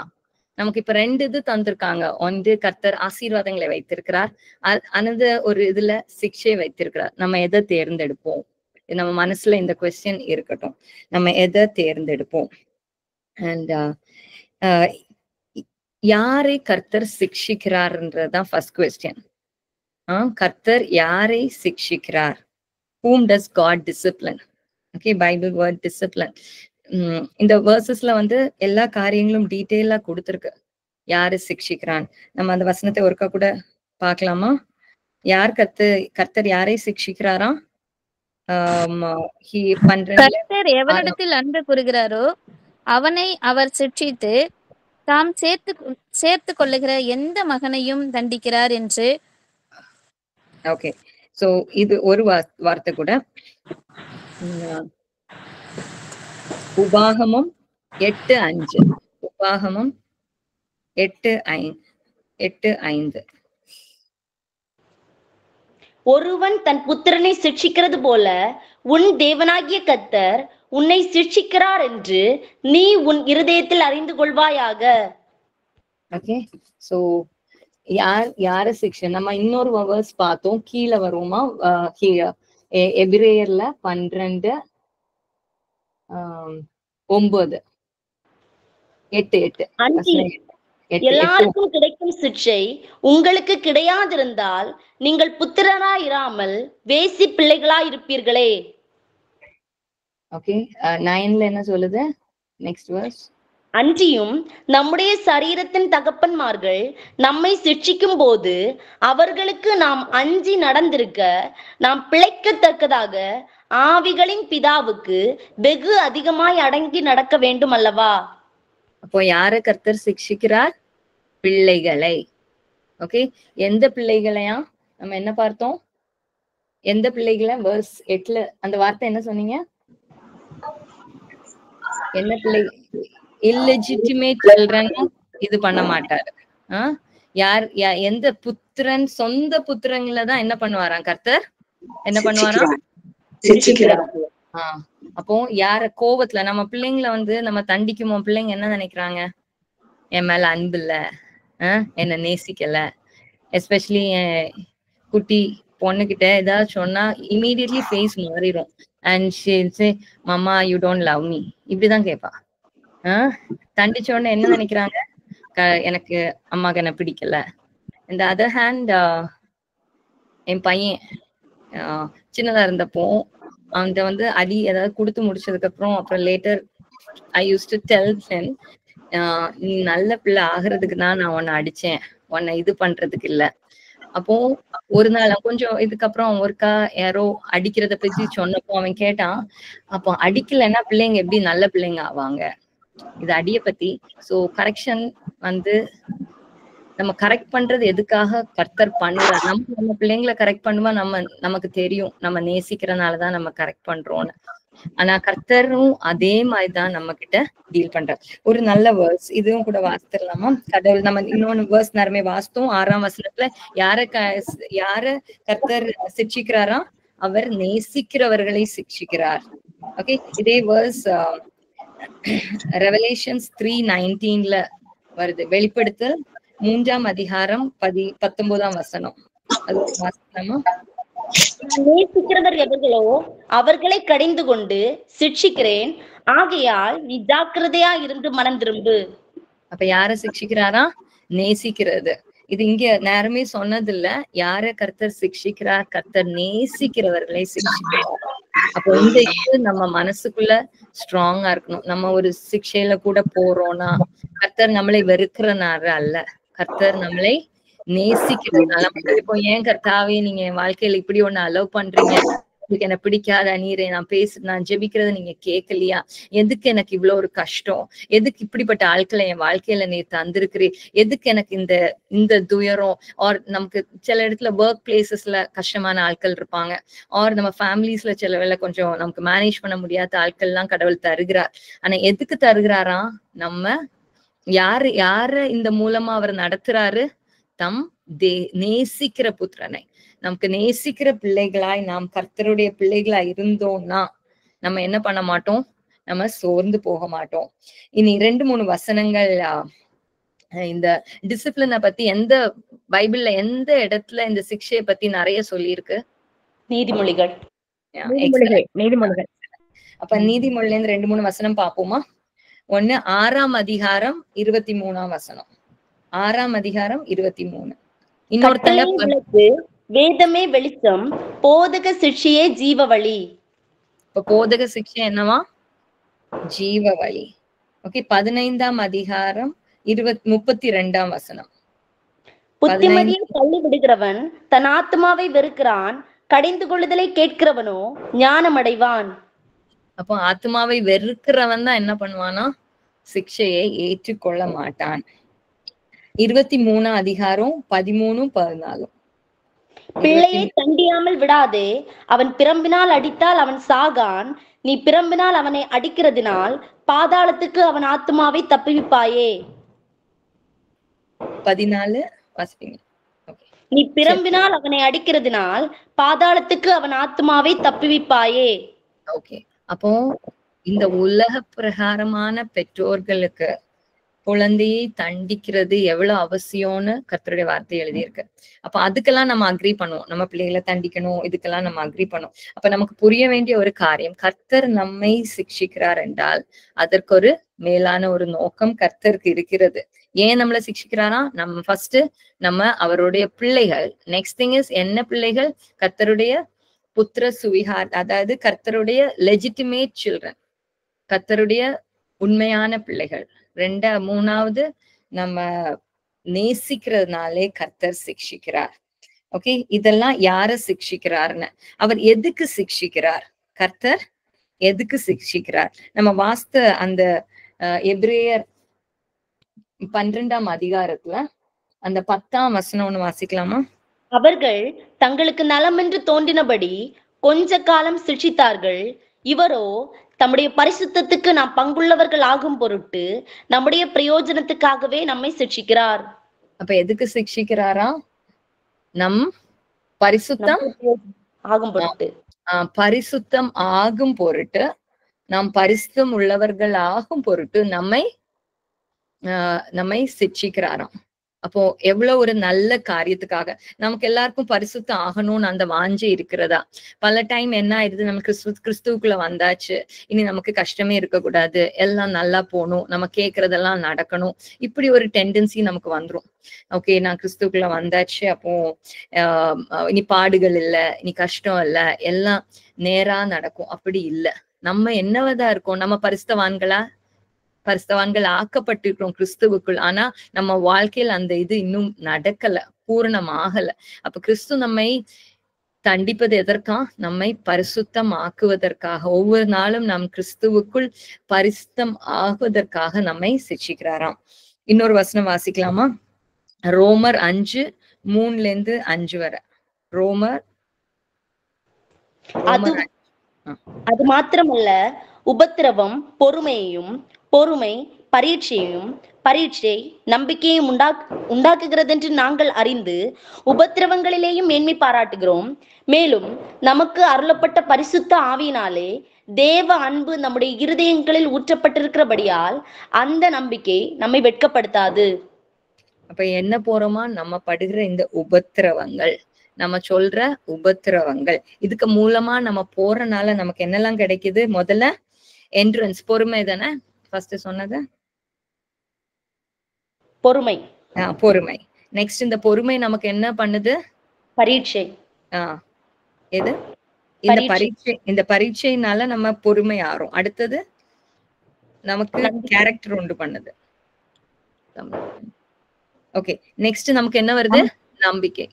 நமக்கு இப்ப 2 இது தந்திருக்காங்க. ஒன்று கர்த்தர் ஆசீர்வாதங்களை வைத்திருக்கிறார், அந்த ஒரு இதுல சிக்ஷை வைத்திருக்கிறார். நம்ம எதை தேர்ந்தெடுப்போம்? நம்ம மனசுல இந்த கொஸ்டின் இருக்கட்டும். நம்ம எதை தேர்ந்தெடுப்போம்? அண்ட் யாரை கர்த்தர் சிக்ஷிக்கிறார்ன்றதுதான் ஃபர்ஸ்ட் கொஸ்டின். கர்த்தர் யாரை சிக்ஷிக்கிறார்? whom does God discipline? Okay, Bible word discipline. இந்த வேர்சஸ்ல எல்லா காரியங்களும் டீட்டெயிலா கொடுத்துருக்கு. யாரு சிக்ஷிக்கிறான்? நம்ம அந்த வசனத்தை ஒருக்கா கூட பார்க்கலாமா? யார் கர்த்தர் யாரை சிக்ஷிக்கிறாரா? கர்த்தர் எவரிடத்தில் அன்பு கூறுகிறாரோ அவனை அவர் சிட்சித்து தாம் சேர்த்து கொள்ளுகிற எந்த மகனையும் தண்டிக்கிறார் என்று. ஓகே, சோ இது ஒரு வார்த்தை கூட. உபாகமம் 8:5. உபாகமம் 8:5. ஒருவன் தன் புத்திரனை சிட்சிக்கிறது போல உன் தேவனாகிய கர்த்தர் உன்னை சிட்சிக்கிறார் என்று நீ உன் இருதயத்தில் அறிந்து கொள்வாயாக. ஓகே, சோ யார சிக்ஷை? நம்ம இன்னொரு வேர்ஸ் பார்த்தோம், கீழே வருவோமா? எபிரேயர்ல 12:9. எல்லாருக்கும் கிடைக்கும் சிட்சை உங்களுக்கு கிடையாதிருந்தால் நீங்கள் புத்திரராயிராமல் வேசி பிள்ளைகளாய் இருப்பீர்களே. ஓகே, 9ல என்ன சொல்லுது? Next verse. அன்றியும் நம்முடைய சரீரத்தின் தகப்பன்மார்கள் நம்மை சிட்சிக்கும் போது அவர்களுக்கு நாம் அஞ்சி நடந்திருக்க நாம் பிழைக்கத்தக்கதாக ஆவிகளின் பிதாவுக்கு வெகு அதிகமாய் அடங்கி நடக்க வேண்டும் அல்லவா? அப்போ யார கர்த்தர் சிக்ஷிக்கிறார்? பிள்ளைகளை. ஓகே, எந்த பிள்ளைகளையா? நம்ம என்ன பார்த்தோம்? எந்த பிள்ளைகளை? வேர்ஸ் 8ல அந்த வார்த்தை என்ன சொன்னீங்க? என்ன பிள்ளை? இல்லெஜிட்டிமேட் சில்ட்ரன் இது பண்ண மாட்டாரு. யார் எந்த புத்திரன்? சொந்த புத்திரங்களை தான் என்ன பண்ணுவாராம் கர்த்தர்? என்ன பண்ணுவாராம்? அப்போ யார கோவத்துல நம்ம பிள்ளைங்களை நம்ம தண்டிக்குமோ? பிள்ளைங்க என்ன நினைக்கிறாங்க? என் மேல அன்பு இல்ல, என்ன நேசிக்கல. எஸ்பெஷலி குட்டி பொண்ணுகிட்ட ஏதாவது சொன்னா இமீடியட்லி ஃபேஸ் மாறிடும். அண்ட் ஷீல் சே, மாமா யூ டோன்ட் லவ் மீ, இப்படிதான் கேட்பா. தண்டிச்ச உடனே என்ன நினைக்கிறாங்க? எனக்கு அம்மாக்கு என்ன பிடிக்கல. இந்த அதர் ஹேண்ட் என் பையன் சின்னதா இருந்தப்போ அவன்கிட்ட அடி ஏதாவது கொடுத்து முடிச்சதுக்கு அப்புறம் later I use to tell him, நீ நல்ல பிள்ளை ஆகுறதுக்கு தான் நான் உன்னை அடிச்சேன், உன்னை இது பண்றதுக்கு இல்ல. அப்போ ஒரு நாள் கொஞ்சம் இதுக்கப்புறம் ஒருக்கா யாரோ அடிக்கிறத பத்தி சொன்னப்போ அவன் கேட்டான், அப்போ அடிக்கலைன்னா பிள்ளைங்க எப்படி நல்ல பிள்ளைங்க ஆவாங்க, இது அடிய பத்தி. சோ கரெக்ஷன் வந்து நம்ம கரெக்ட் பண்றது எதுக்காக கர்த்தர் பண்றார். நம்ம பிள்ளைங்களை கரெக்ட் பண்ணுவா நமக்கு தெரியும் நம்ம நேசிக்கிறனாலதான் நம்ம கரெக்ட் பண்றோம்னு. ஆனா கர்த்தரும் அதே மாதிரிதான் நம்ம கிட்ட டீல் பண்றார். ஒரு நல்ல வேர்ஸ் இதுவும் கூட வாசித்திரலாமா? கடவுள் நம்ம இன்னொன்னு வேர்ஸ் நேரமே வாசித்தோம். 6ஆம் வசனத்துல யார கர்த்தர் சிக்ஷிக்கிறாரா? அவர் நேசிக்கிறவர்களை சிக்ஷிக்கிறார். ஓகே, இதே வேர்ஸ் ரெவலேஷன்ஸ் 3:19 வருது. வெளிப்படுத்தல் 3ஆம் அதிகாரம் 19ஆம் வசனம். அது வாசிக்கலாமா? நேசிக்கிறவர் எவர்களோ அவர்களை கடிந்து கொண்டு சிட்சிக்கிறேன், ஆகையால் நீ ஜாக்கிரதையா இருந்து மனம் திரும்பு. அப்ப யார சிக்ஷிக்கிறாரா? நேசிக்கிறது. இது இங்க நேரமே சொன்னது இல்ல. யார கர்த்தர் சிக்ஷிக்கிறார்? கர்த்தர் நேசிக்கிறவர்களை சிக்ஷிக்கிறார். அப்போ இந்த இது நம்ம மனசுக்குள்ள ஸ்ட்ராங்கா இருக்கணும். நம்ம ஒரு சிக்ஷையில கூட போறோம்னா கர்த்தர் நம்மளை வெறுக்கிறனால அல்ல, கர்த்தர் நம்மளை நேசிக்கிறதுனால. இப்போ ஏன் கர்த்தாவே நீங்க என் வாழ்க்கையில இப்படி ஒண்ணு அலோவ் பண்றீங்க, உங்களுக்கு என்ன பிடிக்காத நீரே, நான் ஜெபிக்கிறத நீங்க கேட்கலையா, எதுக்கு எனக்கு இவ்வளவு ஒரு கஷ்டம், எதுக்கு இப்படிப்பட்ட ஆட்களை என் வாழ்க்கையில நீ தந்திருக்கிறீ, எதுக்கு எனக்கு இந்த துயரம். ஆர் நமக்கு சில இடத்துல ஒர்க் பிளேசஸ்ல கஷ்டமான ஆட்கள் இருப்பாங்க, ஆர் நம்ம ஃபேமிலிஸ்ல சில வேளை கொஞ்சம் நமக்கு மேனேஜ் பண்ண முடியாத ஆட்கள் எல்லாம் கடவுள் தருகிறார். ஆனா எதுக்கு தருகிறாரா? நம்ம யார இந்த மூலமா அவர் நடத்துறாரு? தம் நேசிக்கிற புத்திரனை. நமக்கு நேசிக்கிற பிள்ளைகளாய் நாம் கர்த்தருடைய பிள்ளைகளா இருந்தோம்னா நம்ம என்ன பண்ண மாட்டோம்? நம்ம சோர்ந்து போக மாட்டோம். இனி 2-3 வசனங்கள் இந்த டிசிப்ளினை பத்தி பைபிள்ல எந்த இடத்துல இந்த சிக்ஷையை பத்தி நிறைய சொல்லியிருக்கு? நீதிமொழிகள். அப்ப நீதிமொழில இருந்து 2-3 வசனம் பார்ப்போமா? 1 6ஆம் அதிகாரம் 23ஆம் வசனம். 6ஆம் அதிகாரம் 23. இன்னொருத்தங்க வேதமே வெளிச்சம், போதக சிக்ஷையே ஜீவ வழி. இப்ப போதக சிக்ஷை என்னவா? ஜீவ வழி. ஓகே, 15ஆம் அதிகாரம் 32ஆம் வசனம். புத்திமதியை தள்ளி விடுகிறவன் தன் ஆத்மாவை வெறுக்கிறான், கடிந்து கொள்ளுதலை கேட்கிறவனோ ஞானம் அடைவான். அப்போ ஆத்மாவை வெறுக்கிறவன் தான் என்ன பண்ணுவானா? சிக்ஷையை ஏற்றுக்கொள்ள மாட்டான். 23ஆம் அதிகாரம் 13-14. பிள்ளையை தண்டியாமல் விடாதே, அவன் பிரம்பினால் அடித்தால் அவன் சாகான், நீ பிரம்பினால் அவனை அடிக்கிறதினால் பாதாளத்துக்கு அவன் ஆத்மாவை தப்புவிப்பாயே. 14 வாசிப்பீங்க. நீ பிரம்பினால் அவனை அடிக்கிறதினால் பாதாளத்துக்கு அவன் ஆத்மாவை தப்புவிப்பாயே. ஓகே, அப்போ இந்த உலக பிரகாரமான பெற்றோர்களுக்கு குழந்தையை தண்டிக்கிறது எவ்வளவு அவசியம்னு கர்த்தருடைய வார்த்தை எழுதியிருக்கு. அப்ப அதுக்கெல்லாம் நம்ம அக்ரி பண்ணுவோம், நம்ம பிள்ளைகளை தண்டிக்கணும், இதுக்கெல்லாம் நம்ம அக்ரி பண்ணுவோம். அப்ப நமக்கு புரிய வேண்டிய ஒரு காரியம், கர்த்தர் நம்மை சிக்ஷிக்கிறார் என்றால் அதற்கு ஒரு மேலான ஒரு நோக்கம் கர்த்தருக்கு இருக்கிறது. ஏன் நம்மளை சிக்ஷிக்கிறாரா? நம்ம ஃபர்ஸ்ட் நம்ம அவருடைய பிள்ளைகள். நெக்ஸ்ட் திங் இஸ் என்ன பிள்ளைகள்? கர்த்தருடைய புத்திர சுவிகார், அதாவது கர்த்தருடைய லெஜிட்டிமேட் சில்ட்ரன், கர்த்தருடைய உண்மையான பிள்ளைகள். 3வது நம்ம நேசிக்கிறதுனாலே கர்த்தர் சிக்ஷிக்கிறார். ஓகே, இதெல்லாம் யார சிக்ஷிக்கிறார்னு, அவர் எதுக்கு சிக்ஷிக்கிறார்? கர்த்தர் எதுக்கு சிக்ஷிக்கிறார்? நம்ம வாஸ்த அந்த எபிரேயர் 12ஆம் அதிகாரத்துல அந்த 10ஆம் வசனம் ஒண்ணு வாசிக்கலாமா? அவர்கள் தங்களுக்கு நலமென்று தோன்றினபடி கொஞ்ச காலம் சிக்ஷித்தார்கள், இவரோ தம்முடைய பரிசுத்தத்துக்கு நாம் பங்குள்ளவர்கள் ஆகும் பொருட்டு நம்முடைய பிரயோஜனத்துக்காகவே நம்மை சிக்ஷிக்கிறார். அப்ப எதுக்கு சிக்ஷிக்கிறாரா? நம் பரிசுத்தம் ஆகும் பொருட்டு, பரிசுத்தம் ஆகும் பொருட்டு, நாம் பரிசுத்தம் உள்ளவர்கள் ஆகும் பொருட்டு நம்மை சிக்ஷிக்கிறாராம். அப்போ எவ்வளவு ஒரு நல்ல காரியத்துக்காக. நமக்கு எல்லாருக்கும் பரிசுத்தம் ஆகணும்னு அந்த வாஞ்சை இருக்கிறதா? பல டைம் என்ன ஆயிடுது, நமக்கு கிறிஸ்துவுக்குள்ள வந்தாச்சு, இனி நமக்கு கஷ்டமே இருக்கக்கூடாது, எல்லாம் நல்லா போகணும், நம்ம கேட்கறதெல்லாம் நடக்கணும், இப்படி ஒரு டெண்டன்சி நமக்கு வந்துரும். ஓகே, நான் கிறிஸ்துவுக்குள்ள வந்தாச்சு, அப்போ இனி பாடுகள் இல்லை, இனி கஷ்டம் இல்லை, எல்லாம் நேரா நடக்கும். அப்படி இல்லை. நம்ம என்னவதா இருக்கோம்? நம்ம பரிசுத்தவான்களா பரிசுத்தவான்கள் ஆக்கப்பட்டிருக்கிறோம் கிறிஸ்துவுக்குள். ஆனா நம்ம வாழ்க்கையில் அந்த இது இன்னும் நடக்கல, பூரணமாகல. அப்ப கிறிஸ்து நம்மை தண்டிப்பது எதற்கா? நம்மை பரிசுத்தம் ஆக்குவதற்காக. ஒவ்வொரு நாளும் நாம் கிறிஸ்துவுக்குள் பரிசுத்தம் ஆகுவதற்காக நம்மை சிக்ஷிக்கிறாராம். இன்னொரு வசனம் வாசிக்கலாமா? ரோமர் 5:3-5 வரை. ரோமர் அது மாத்திரமல்ல, உபத்திரவம் பொறுமையையும், பொறுமை பரீட்சையும், பரீட்சை நம்பிக்கையும் உண்டாக்குகிறதென்று நாங்கள் அறிந்து உபத்திரவங்களிலேயும் மேன்மை பாராட்டுகிறோம். மேலும் நமக்கு அருளப்பட்ட பரிசுத்த ஆவியினாலே தேவ அன்பு நம்முடைய இருதயங்களில் ஊற்றப்பட்டிருக்கிறபடியால் அந்த நம்பிக்கை நம்மை வெட்கப்படுத்தாது. அப்ப என்ன போறோமா? நம்ம படுகிற இந்த உபத்திரவங்கள், நம்ம சொல்ற உபத்திரவங்கள், இதுக்கு மூலமா நம்ம போறனால நமக்கு என்னெல்லாம் கிடைக்குது? முதல்ல என்ட்ரன்ஸ், பொறுமை தானே ஃபர்ஸ்ட் சொன்னது. பொறுமை. பொறுமை. நெக்ஸ்ட் இந்த பொறுமை நமக்கு என்ன பண்ணுது? பரீட்சை. எது? இந்த பரீட்சை. இந்த பரீட்சைனால நம்ம பொறுமை ஆறோம். அடுத்தது நமக்கு கேரக்டர் உண்டு பண்ணுது. ஓகே, நெக்ஸ்ட் நமக்கு என்ன வருது? நம்பிக்கை.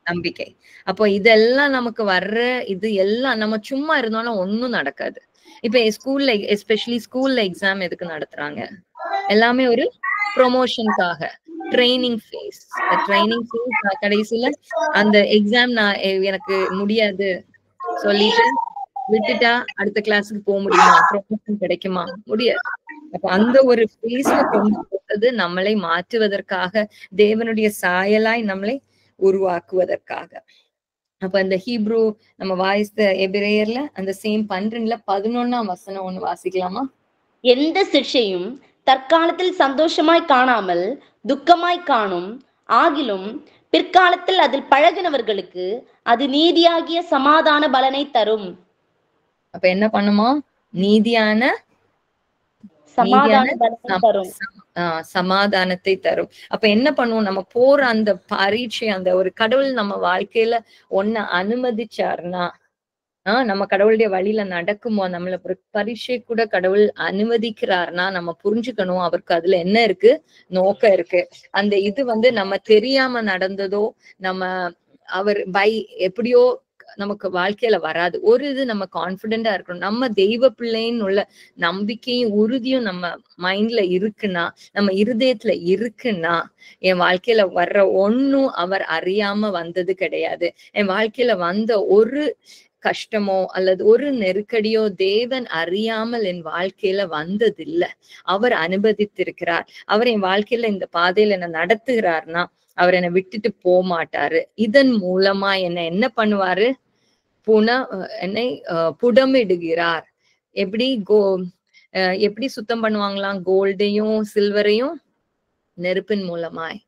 நம்பிக்கை. அப்போ இதெல்லாம் நமக்கு வர்ற இது எல்லாம் நம்ம சும்மா இருந்தாலும் ஒன்னும் நடக்காது. இப்ப ஸ்கூல்ல, எஸ்பெஷலி ஸ்கூல்ல எக்ஸாம் எதுக்கு நடத்துறாங்க? எல்லாமே ஒரு ப்ரொமோஷனுக்காக, ட்ரைனிங் ஃபேஸ். ட்ரைனிங் ஃபேஸ் கடைசியில அந்த எக்ஸாம் நான் எனக்கு முடியாது சொல்லிட்டு விட்டுட்டா அடுத்த கிளாஸுக்கு போக முடியுமா? ப்ரொமோஷன் கிடைக்குமா? முடியாது. அப்ப அந்த ஒரு ஃபேஸ்ல கொண்டு போறது நம்மளை மாற்றுவதற்காக, தேவனுடைய சாயலாய் நம்மளை உருவாக்குவதற்காக. அப்ப இந்த ஹீப்ரூ நம்ம வாய்ஸ்த எபிரேயர்ல அந்த சேம் 12:11 வசனம் ஒண்ணு வாசிக்கலாமா? எந்த சிக்ஷையும் தற்காலத்தில் சந்தோஷமாய் காணாமல் துக்கமாய் காணும், ஆகிலும் பிற்காலத்தில் அதில் பழகினவர்களுக்கு அது நீதியாகிய சமாதான பலனை தரும். அப்ப என்ன பண்ணுமோ? நீதியான சமாதானத்தை தரும். அப்ப என்ன பண்ணுவோம்? நம்ம போற அந்த பரீட்சை, அந்த ஒரு கடவுள் நம்ம வாழ்க்கையில ஒன்ன அனுமதிச்சாருன்னா, நம்ம கடவுளுடைய வழியில நடக்குமோ, நம்மள ஒரு பரீட்சை கூட கடவுள் அனுமதிக்கிறாருன்னா நம்ம புரிஞ்சுக்கணும் அவருக்கு அதுல என்ன இருக்கு, நோக்கம் இருக்கு. அந்த இது நம்ம தெரியாம நடந்ததோ, நம்ம அவர் எப்படியோ நமக்கு வாழ்க்கையில வராது. ஒரு இது நம்ம கான்பிடென்டா இருக்கணும். நம்ம தெய்வ பிள்ளைன்னு உள்ள நம்பிக்கையும் உறுதியும் நம்ம மைண்ட்ல இருக்குன்னா, நம்ம இருதயத்துல இருக்குன்னா, என் வாழ்க்கையில வர்ற ஒன்னும் அவர் அறியாம வந்தது கிடையாது. என் வாழ்க்கையில வந்த ஒரு கஷ்டமோ அல்லது ஒரு நெருக்கடியோ தேவன் அறியாமல் என் வாழ்க்கையில வந்ததில்லை. அவர் அனுமதித்திருக்கிறார். அவர் என் வாழ்க்கையில இந்த பாதையில என்ன நடத்துகிறார்னா அவர் என்னை விட்டுட்டு போக மாட்டாரு. இதன் மூலமா என்ன பண்ணுவாரு? என்னை புடமிடுகிறார். எப்படி சுத்தம் பண்ணுவாங்களாம்? கோல்டையும் சில்வரையும் நெருப்பின் மூலமாய்.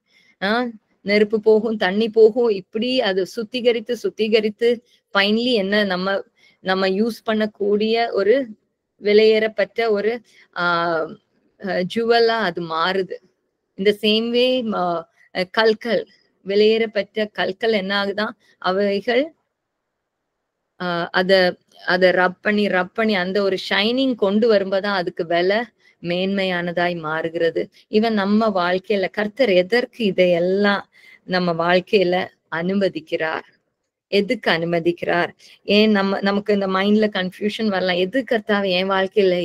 நெருப்பு போகும், தண்ணி போகும், இப்படி அது சுத்திகரித்து ஃபைனலி நம்ம யூஸ் பண்ணக்கூடிய ஒரு விலையேறப்பட்ட ஒரு ஜுவலா அது மாறுது. இந்த சேம் வே கற்கள், விலையேறப்பட்ட கற்கள் என்ன ஆகுதான்? அவைகள் அத ரப் பண்ணி அந்த ஒரு ஷைனிங் கொண்டு வரும்போதுதான் அதுக்கு விலை மேன்மையானதாய் மாறுகிறது. இவன் நம்ம வாழ்க்கையில கர்த்தர் எதற்கு இதையெல்லாம் நம்ம வாழ்க்கையில அனுமதிக்கிறார்? எதுக்கு அனுமதிக்கிறார்? ஏன் நமக்கு இந்த மைண்ட்ல கன்ஃபியூஷன் வரலாம். எது கர்த்தாவே என் வாழ்க்கையில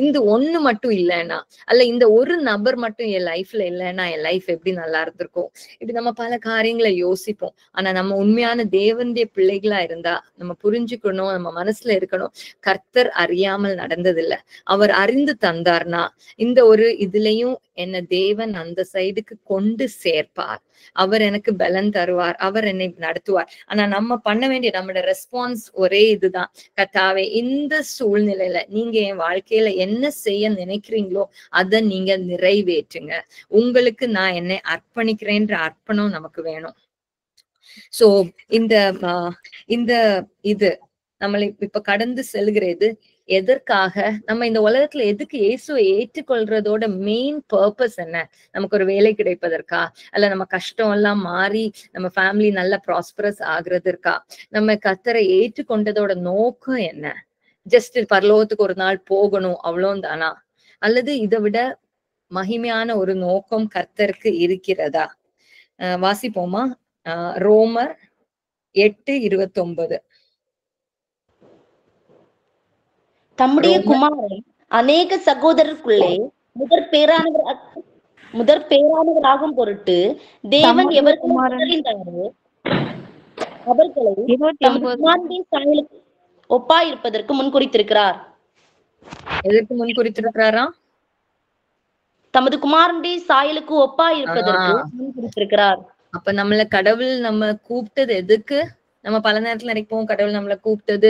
இந்த ஒண்ணு மட்டும் இல்லைன்னா, அல்ல இந்த ஒரு நபர் மட்டும் என் லைஃப்ல இல்லைன்னா என் லைஃப் எப்படி நல்லா இருந்திருக்கும்? இப்படி நம்ம பல காரியங்களை யோசிப்போம். ஆனா நம்ம உண்மையான தேவனுடைய பிள்ளைகளா இருந்தா நம்ம புரிஞ்சுக்கணும், நம்ம மனசுல இருக்கணும், கர்த்தர் அறியாமல் நடந்ததில்லை. அவர் அறிந்து தந்தார்னா இந்த ஒரு இதுலயும் என்ன தேவன் அந்த சைடுக்கு கொண்டு சேர்ப்பார். அவர் எனக்கு பலன் தருவார், அவர் என்னை நடத்துவார். ஆனா நம்ம பண்ண வேண்டிய நம்மளோட ரெஸ்பான்ஸ் ஒரே இதுதான். கர்த்தாவே, இந்த சூழ்நிலையில நீங்க என் வாழ்க்கையில என்ன செய்ய நினைக்கிறீங்களோ அதை நீங்க நிறைவேற்றுங்க. உங்களுக்கு நான் என்னை அர்ப்பணிக்கிறேன்ற அர்ப்பணம் நமக்கு வேணும். சோ இந்த இது நம்மளை இப்ப கடந்து செல்கிறது எதற்காக? நம்ம இந்த உலகத்துல எதுக்கு இயேசுவை ஏற்றுக்கொள்றதோட மெயின் பர்பஸ் என்ன? நமக்கு ஒரு வேலை கிடைப்பதற்கா? அல்ல நம்ம கஷ்டம் எல்லாம் மாறி நம்ம ஃபேமிலி நல்ல ப்ராஸ்பரஸ் ஆகுறதற்கா? நம்ம கர்த்தரை ஏற்றுக்கொண்டதோட நோக்கம் என்ன? ஜஸ்ட் பரலோகத்துக்கு ஒரு நாள் போகணும் அவ்வளவு தானா? அல்லது இதை விட மகிமையான ஒரு நோக்கம் கர்த்தருக்கு இருக்கிறதா? வாசிப்போமா? ரோமர் 8:29. தம்முடைய குமாரன் அநேக சகோதரருக்குள்ளே முதற் பேரானவராகும் பொருட்டு தேவன் எவருக்கும் அவர்களை தமது குமாரனுடைய சாயலுக்கு ஒப்பாயிருப்பதற்கு முன்குறித்திருக்கிறார். எதற்கு முன்குறித்திருக்கிறாரா? தமது குமாரனுடைய சாயலுக்கு ஒப்பாயிருப்பதற்கு முன்குறித்திருக்கிறார். அப்ப நம்மள கடவுள் நம்ம கூப்பிட்டது எதுக்கு? நம்ம பல நேரத்துல நினைப்போம் கடவுள் நம்மளை கூப்பிட்டது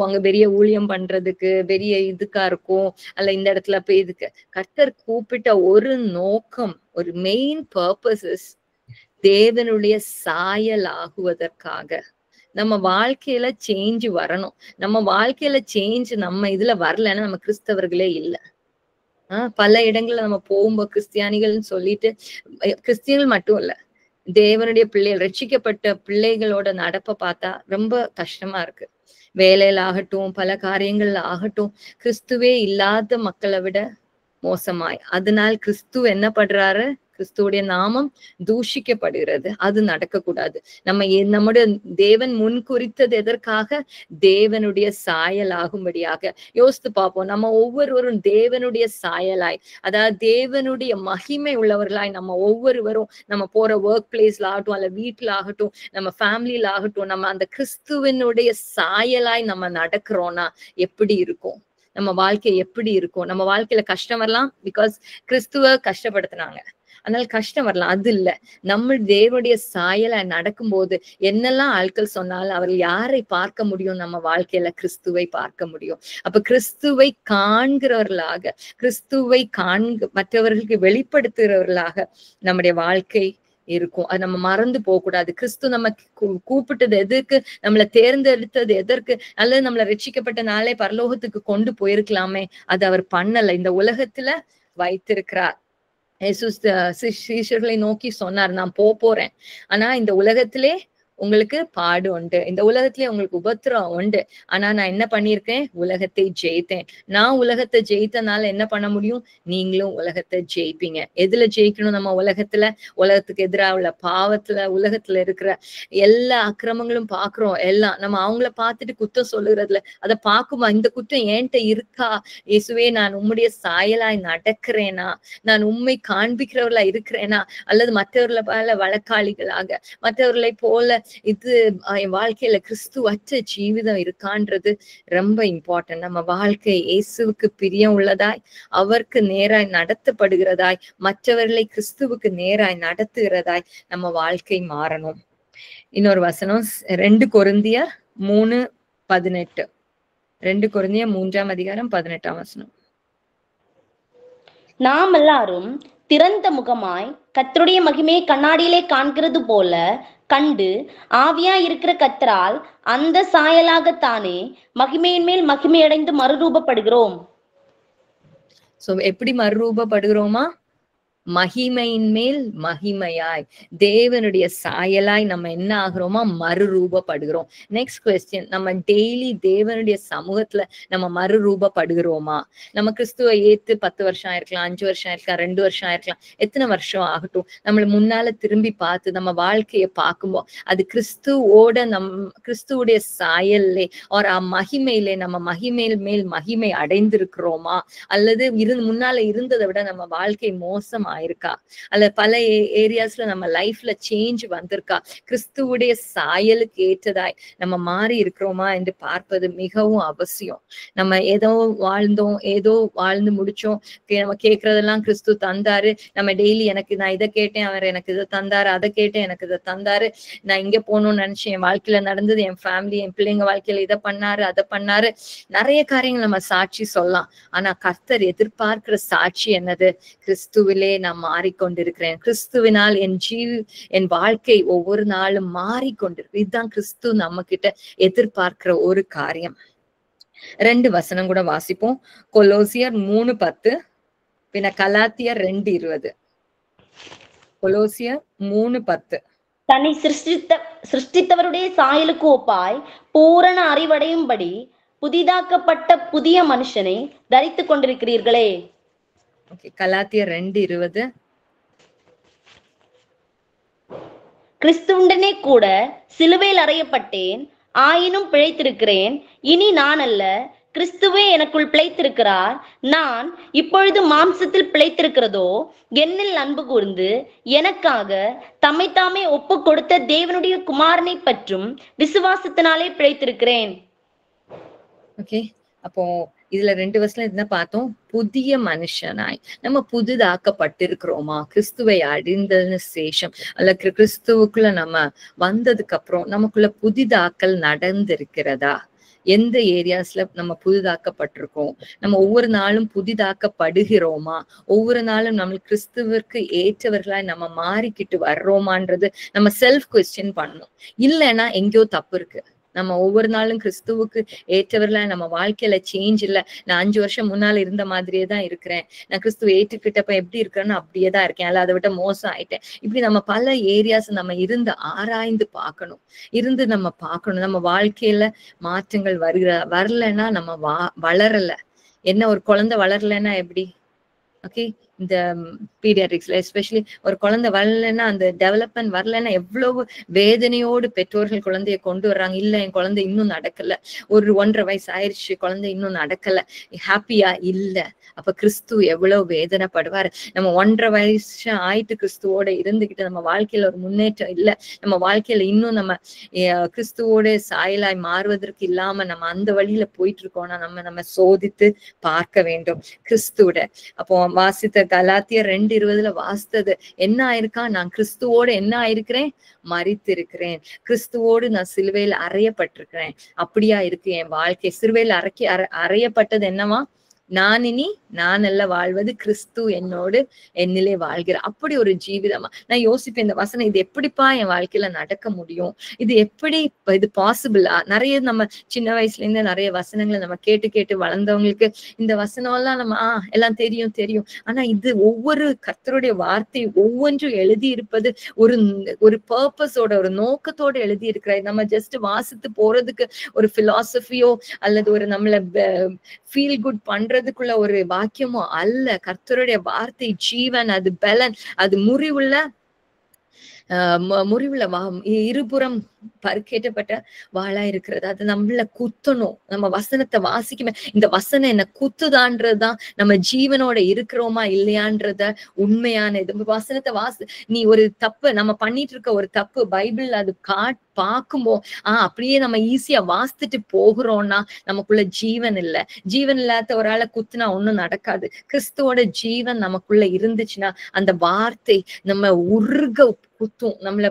அங்க பெரிய ஊழியம் பண்றதுக்கு, பெரிய இதுக்கா இருக்கும், அல்ல இந்த இடத்துல போய் இதுக்கு. கர்த்தர் கூப்பிட்ட ஒரு நோக்கம், ஒரு மெயின் பர்பஸ் தேவனுடைய சாயல் ஆகுவதற்காக. நம்ம வாழ்க்கையில சேஞ்ச் வரணும். நம்ம வாழ்க்கையில சேஞ்ச் நம்ம இதுல வரலன்னா நம்ம கிறிஸ்தவர்களே இல்லை. பல இடங்கள்ல நம்ம போகும்போது கிறிஸ்தியானிகள்னு சொல்லிட்டு, கிறிஸ்தியர்கள் மட்டும் இல்ல, தேவனுடைய பிள்ளைகள், ரட்சிக்கப்பட்ட பிள்ளைகளோட நடப்பை பார்த்தா ரொம்ப கஷ்டமா இருக்கு. வேலையில ஆகட்டும், பல காரியங்கள்ல ஆகட்டும், கிறிஸ்துவே இல்லாத மக்களை விட மோசமாய். அதனால் கிறிஸ்து என்ன பண்றாரு? கிறிஸ்துவோடைய நாமம் தூஷிக்கப்படுகிறது. அது நடக்கக்கூடாது. நம்முடைய தேவன் முன் குறித்தது எதற்காக? தேவனுடைய சாயல் ஆகும்படியாக. யோசித்து பார்ப்போம், நம்ம ஒவ்வொருவரும் தேவனுடைய சாயலாய், அதாவது தேவனுடைய மகிமை உள்ளவர்களாய் நம்ம ஒவ்வொருவரும் நம்ம போற ஒர்க் பிளேஸ்ல ஆகட்டும், அல்ல வீட்டுல ஆகட்டும், நம்ம ஃபேமிலியில ஆகட்டும், நம்ம அந்த கிறிஸ்துவனுடைய சாயலாய் நம்ம நடக்கிறோம்னா எப்படி இருக்கும்? நம்ம வாழ்க்கை எப்படி இருக்கும்? நம்ம வாழ்க்கையில கஷ்டம் வரலாம், பிகாஸ் கிறிஸ்துவ கஷ்டப்படுத்தினாங்க, அதனால கஷ்டம் வரலாம். அது இல்ல, நம்ம தேவனுடைய சாயல நடக்கும்போது என்னெல்லாம் ஆட்கள் சொன்னாலும் அவர்கள் யாரை பார்க்க முடியும்? நம்ம வாழ்க்கையில கிறிஸ்துவை பார்க்க முடியும். அப்ப கிறிஸ்துவை காண்கிறவர்களாக, கிறிஸ்துவை மற்றவர்களுக்கு வெளிப்படுத்துகிறவர்களாக நம்முடைய வாழ்க்கை இருக்கும். அது நம்ம மறந்து போக கூடாது. கிறிஸ்து நம்ம கூப்பிட்டது எதற்கு? நம்மளை தேர்ந்தெடுத்தது எதற்கு? அல்லது நம்மளை ரட்சிக்கப்பட்ட நாளே பரலோகத்துக்கு கொண்டு போயிருக்கலாமே, அது அவர் பண்ணல. இந்த உலகத்துல வைத்திருக்கிறார். சீஷர்களை நோக்கி சொன்னார், நான் போறேன், ஆனா இந்த உலகத்திலே உங்களுக்கு பாடு உண்டு, இந்த உலகத்திலே உங்களுக்கு உபத்திரம் உண்டு, ஆனா நான் என்ன பண்ணிருக்கேன்? உலகத்தை ஜெயித்தேன். நான் உலகத்தை ஜெயித்தனால என்ன பண்ண முடியும்? நீங்களும் உலகத்தை ஜெயிப்பீங்க. எதுல ஜெயிக்கணும்? நம்ம உலகத்துக்கு எதிராக உள்ள பாவத்துல, உலகத்துல இருக்கிற எல்லா அக்கிரமங்களும் பாக்குறோம். எல்லாம் நம்ம அவங்கள பார்த்துட்டு குத்தம் சொல்லுறதுல, அதை பார்க்குமா, இந்த குற்றம் என்கிட்ட இருக்கா? இயேசுவே, நான் உம்முடைய சாயலாய் நடக்கிறேனா? நான் உண்மை காண்பிக்கிறவர்களா இருக்கிறேனா? அல்லது மற்றவர்களை போல வழக்காளிகளாக, மற்றவர்களை போல இது என் வாழ்க்கையில கிறிஸ்துவற்ற ஜீவிதம் இருக்கான்றது ரொம்ப இம்பார்ட்டன்ட். நம்ம வாழ்க்கை இயேசுவுக்கு பிரியம் உள்ளதாய், அவருக்கு நேராய் நடத்தப்படுகிறதாய், மற்றவர்களை கிறிஸ்துவுக்கு நேராய் நடத்துகிறதாய் நம்ம வாழ்க்கை மாறணும். இன்னொரு வசனம் 2 கொரிந்தியர் 3:18. 2 கொரிந்தியர் 3:18. நாம் எல்லாரும் திறந்த முகமாய் கர்த்தருடைய மகிமையை கண்ணாடியிலே காண்கிறது போல கண்டு ஆவியா இருக்கிற கர்த்தரால் அந்த சாயலாகத்தானே மகிமையின் மேல் மகிமையடைந்து மறுரூபப்படுகிறோம். சோ எப்படி மறுரூபப்படுகிறோமா? மகிமையின் மேல் மகிமையாய், தேவனுடைய சாயலாய் நம்ம என்ன ஆகிறோமா? மறுரூபப்படுகிறோம். நெக்ஸ்ட் கொஸ்டின், நம்ம டெய்லி தேவனுடைய சமூகத்துல நம்ம மறுரூபப்படுகிறோமா? நம்ம கிறிஸ்துவ ஏத்து 10 வருஷம் ஆயிருக்கலாம், 5 வருஷம் ஆயிருக்கலாம், 2 வருஷம் ஆயிருக்கலாம், எத்தனை வருஷம் ஆகட்டும், நம்மள முன்னால திரும்பி பார்த்து நம்ம வாழ்க்கைய பார்க்கும்போது அது கிறிஸ்துவுடைய சாயல்லே ஒரு மகிமையிலே நம்ம மகிமையில் மேல் மகிமை அடைந்திருக்கிறோமா? அல்லது முன்னால இருந்ததை விட நம்ம வாழ்க்கை மோசமா இருக்கா? அல்ல பல ஏரியாஸ்ல நம்ம லைஃப்ல சேஞ்ச் வந்திருக்கா? கிறிஸ்துவுடைய சாயலுக்கு ஏற்றதாய் நம்ம மாறி இருக்கிறோமா என்று பார்ப்பது மிகவும் அவசியம். நம்ம ஏதோ வாழ்ந்து முடிச்சோம், நம்ம கேட்கறதெல்லாம் கிறிஸ்து தந்தாரு. நம்ம டெய்லி நான் இதை கேட்டேன், அவர் எனக்கு இதை தந்தாரு, அதை கேட்டேன், எனக்கு இதை தந்தாரு, நான் இங்க போகணும்னு நினைச்சேன், என் வாழ்க்கையில நடந்தது, என் ஃபேமிலி, என் பிள்ளைங்க வாழ்க்கையில இதை பண்ணாரு, அதை பண்ணாரு, நிறைய காரியங்கள் நம்ம சாட்சி சொல்லலாம். ஆனா கர்த்தர் எதிர்பார்க்கிற சாட்சி என்னது? கிறிஸ்துவிலே நான் மாறிக்கொண்டிருக்கிறேன், கிறிஸ்துவினால் என் வாழ்க்கை ஒவ்வொரு நாளும் மாறிக்கொண்டிருக்கு. இதுதான் கிறிஸ்து நம்ம கிட்ட எதிர்பார்க்கிற ஒரு காரியம். 2 வசனம் கூட வாசிப்போம். கொலோசியர் 3:10, பின்ன கலாத்தியர் 2:20. கொலோசியர் 3:10. தன்னை சிருஷ்டித்தவருடைய சாயலுக்கு ஒப்பாய் பூரண அறிவடையும்படி புதிதாக்கப்பட்ட புதிய மனுஷனை தரித்து கொண்டிருக்கிறீர்களே. ஓகே, கலாத்தியர் 2:20. கிறிஸ்துவுடனே கூட சிலுவையில் அறையப்பட்டேன், ஆயினும் பிழைத்திருக்கிறேன். இனி நான் அல்ல, கிறிஸ்துவே எனக்குள் பிழைத்திருக்கிறார். நான் இப்பொழுது மாம்சத்தில் பிழைத்திருக்கிறதோ என்னில் அன்பு கூர்ந்து எனக்காக தம்மைத்தாமே ஒப்பு கொடுத்த தேவனுடைய குமாரனை பற்றும் விசுவாசத்தினாலே பிழைத்திருக்கிறேன். ஓகே, அப்போ இதுல 2 வருஷத்துல என்ன பார்த்தோம்? புதிய மனுஷனாய் நம்ம புதிதாக்கப்பட்டிருக்கிறோமா? கிறிஸ்துவை அறிந்தது சேஷம் அல்ல கிறிஸ்துவுக்குள்ள நம்ம வந்ததுக்கு அப்புறம் நமக்குள்ள புதிதாக்கல் நடந்திருக்கிறதா? எந்த ஏரியாஸ்ல நம்ம புதிதாக்கப்பட்டிருக்கோம்? நம்ம ஒவ்வொரு நாளும் புதிதாக்கப்படுகிறோமா? ஒவ்வொரு நாளும் நம்ம கிறிஸ்துவிற்கு ஏற்றவர்களாய் நம்ம மாறிக்கிட்டு வர்றோமான்றது நம்ம செல்ஃப் கொஸ்டின் பண்ணணும். இல்லைன்னா எங்கேயோ தப்பு இருக்கு. நம்ம ஒவ்வொரு நாளும் கிறிஸ்துவுக்கு ஏற்றவர்களா நம்ம வாழ்க்கையில சேஞ்ச் இல்லை. நான் 5 வருஷம் முன்னால இருந்த மாதிரியே தான் இருக்கிறேன். நான் கிறிஸ்துவ ஏற்றுக்கிட்டப்ப எப்படி இருக்கிறேன்னு அப்படியே தான் இருக்கேன். அல்ல அதை விட மோசம் ஆயிட்டேன். இப்படி நம்ம பல ஏரியாஸ் நம்ம இருந்து ஆராய்ந்து பார்க்கணும். நம்ம பார்க்கணும் நம்ம வாழ்க்கையில மாற்றங்கள் வரலைன்னா நம்ம வளரல. என்ன ஒரு குழந்தை வளரலைன்னா எப்படி? ஓகே, இந்த பீடியாட்ரிக்ஸ்ல எஸ்பெஷலி ஒரு குழந்தை வரலன்னா, அந்த டெவலப்மெண்ட் வரலன்னா எவ்வளவு வேதனையோடு பெற்றோர்கள் குழந்தைய கொண்டு வர்றாங்க. இல்ல என் குழந்தை இன்னும் நடக்கல, ஒரு 1.5 வயசு ஆயிடுச்சு, குழந்தை இன்னும் நடக்கல, ஹாப்பியா இல்ல. அப்ப கிறிஸ்து எவ்வளவு வேதனைப்படுவாரு. நம்ம 1.5 வயசு ஆயிட்டு கிறிஸ்துவோட இருந்துகிட்டு நம்ம வாழ்க்கையில ஒரு முன்னேற்றம் இல்ல, நம்ம வாழ்க்கையில இன்னும் நம்ம கிறிஸ்துவோட சாயலாய் மாறுவதற்கு இல்லாம நம்ம அந்த வழியில போயிட்டு இருக்கோம்னா நம்ம சோதித்து பார்க்க வேண்டும் கிறிஸ்துவோட. அப்போ வாசித்த கலாத்தியர் 2:20 வாசித்தது என்ன ஆயிருக்கா? நான் கிறிஸ்துவோடு என்ன ஆயிருக்கிறேன்? மரித்திருக்கிறேன். கிறிஸ்துவோடு நான் சிலுவையில் அறையப்பட்டிருக்கிறேன். அப்படியா இருக்கு என் வாழ்க்கை. சிலுவையில் அறையப்பட்டது என்னவா? நான் இனி நான் அல்ல வாழ்வது, கிறிஸ்து என்னோடு என்னிலே வாழ்கிறேன். அப்படி ஒரு ஜீவிதமா நான் யோசிப்பேன். இந்த வசனம் இது எப்படிப்பா என் வாழ்க்கையில நடக்க முடியும்? இது எப்படி இது பாசிபிளா? நிறைய நம்ம சின்ன வயசுல இருந்து நிறைய வசனங்களை நம்ம கேட்டு கேட்டு வளர்ந்தவங்களுக்கு இந்த வசனம் எல்லாம் நம்ம எல்லாம் தெரியும். ஆனா இது ஒவ்வொரு கர்த்தருடைய வார்த்தை ஒவ்வொன்றும் எழுதி இருப்பது ஒரு பர்பஸோட, ஒரு நோக்கத்தோட எழுதி இருக்கிற. நம்ம ஜஸ்ட் வாசித்து போறதுக்கு ஒரு பிலாசபியோ அல்லது ஒரு நம்மள ஃபீல் குட் பண்றதுக்குள்ள ஒரு வாக்கியமோ அல்ல. கர்த்தருடைய வார்த்தை ஜீவன், அது பலன், அது முறிவுள்ள இருபுறம் பருக்கேற்றப்பட்ட வாளா இருக்கிறது. அது நம்மள குத்தணும். நம்ம வசனத்தை வாசிக்குமே, இந்த வசனம் என்ன குத்துதான்றதுதான் நம்ம ஜீவனோட இருக்கிறோமா இல்லையான்றத உண்மையான இது. வசனத்தை நீ ஒரு தப்பு நம்ம பண்ணிட்டு இருக்க ஒரு தப்பு பைபிள் அது பார்க்கும்போ அப்படியே நம்ம ஈஸியா வாசித்துட்டு போகிறோம்னா நமக்குள்ள ஜீவன் இல்ல. ஜீவன் இல்லாத ஒரு ஆளை குத்துனா ஒண்ணும் நடக்காது. கிறிஸ்துவோட ஜீவன் நமக்குள்ள இருந்துச்சுன்னா அந்த வார்த்தை நம்ம உருக குத்தும். நம்மள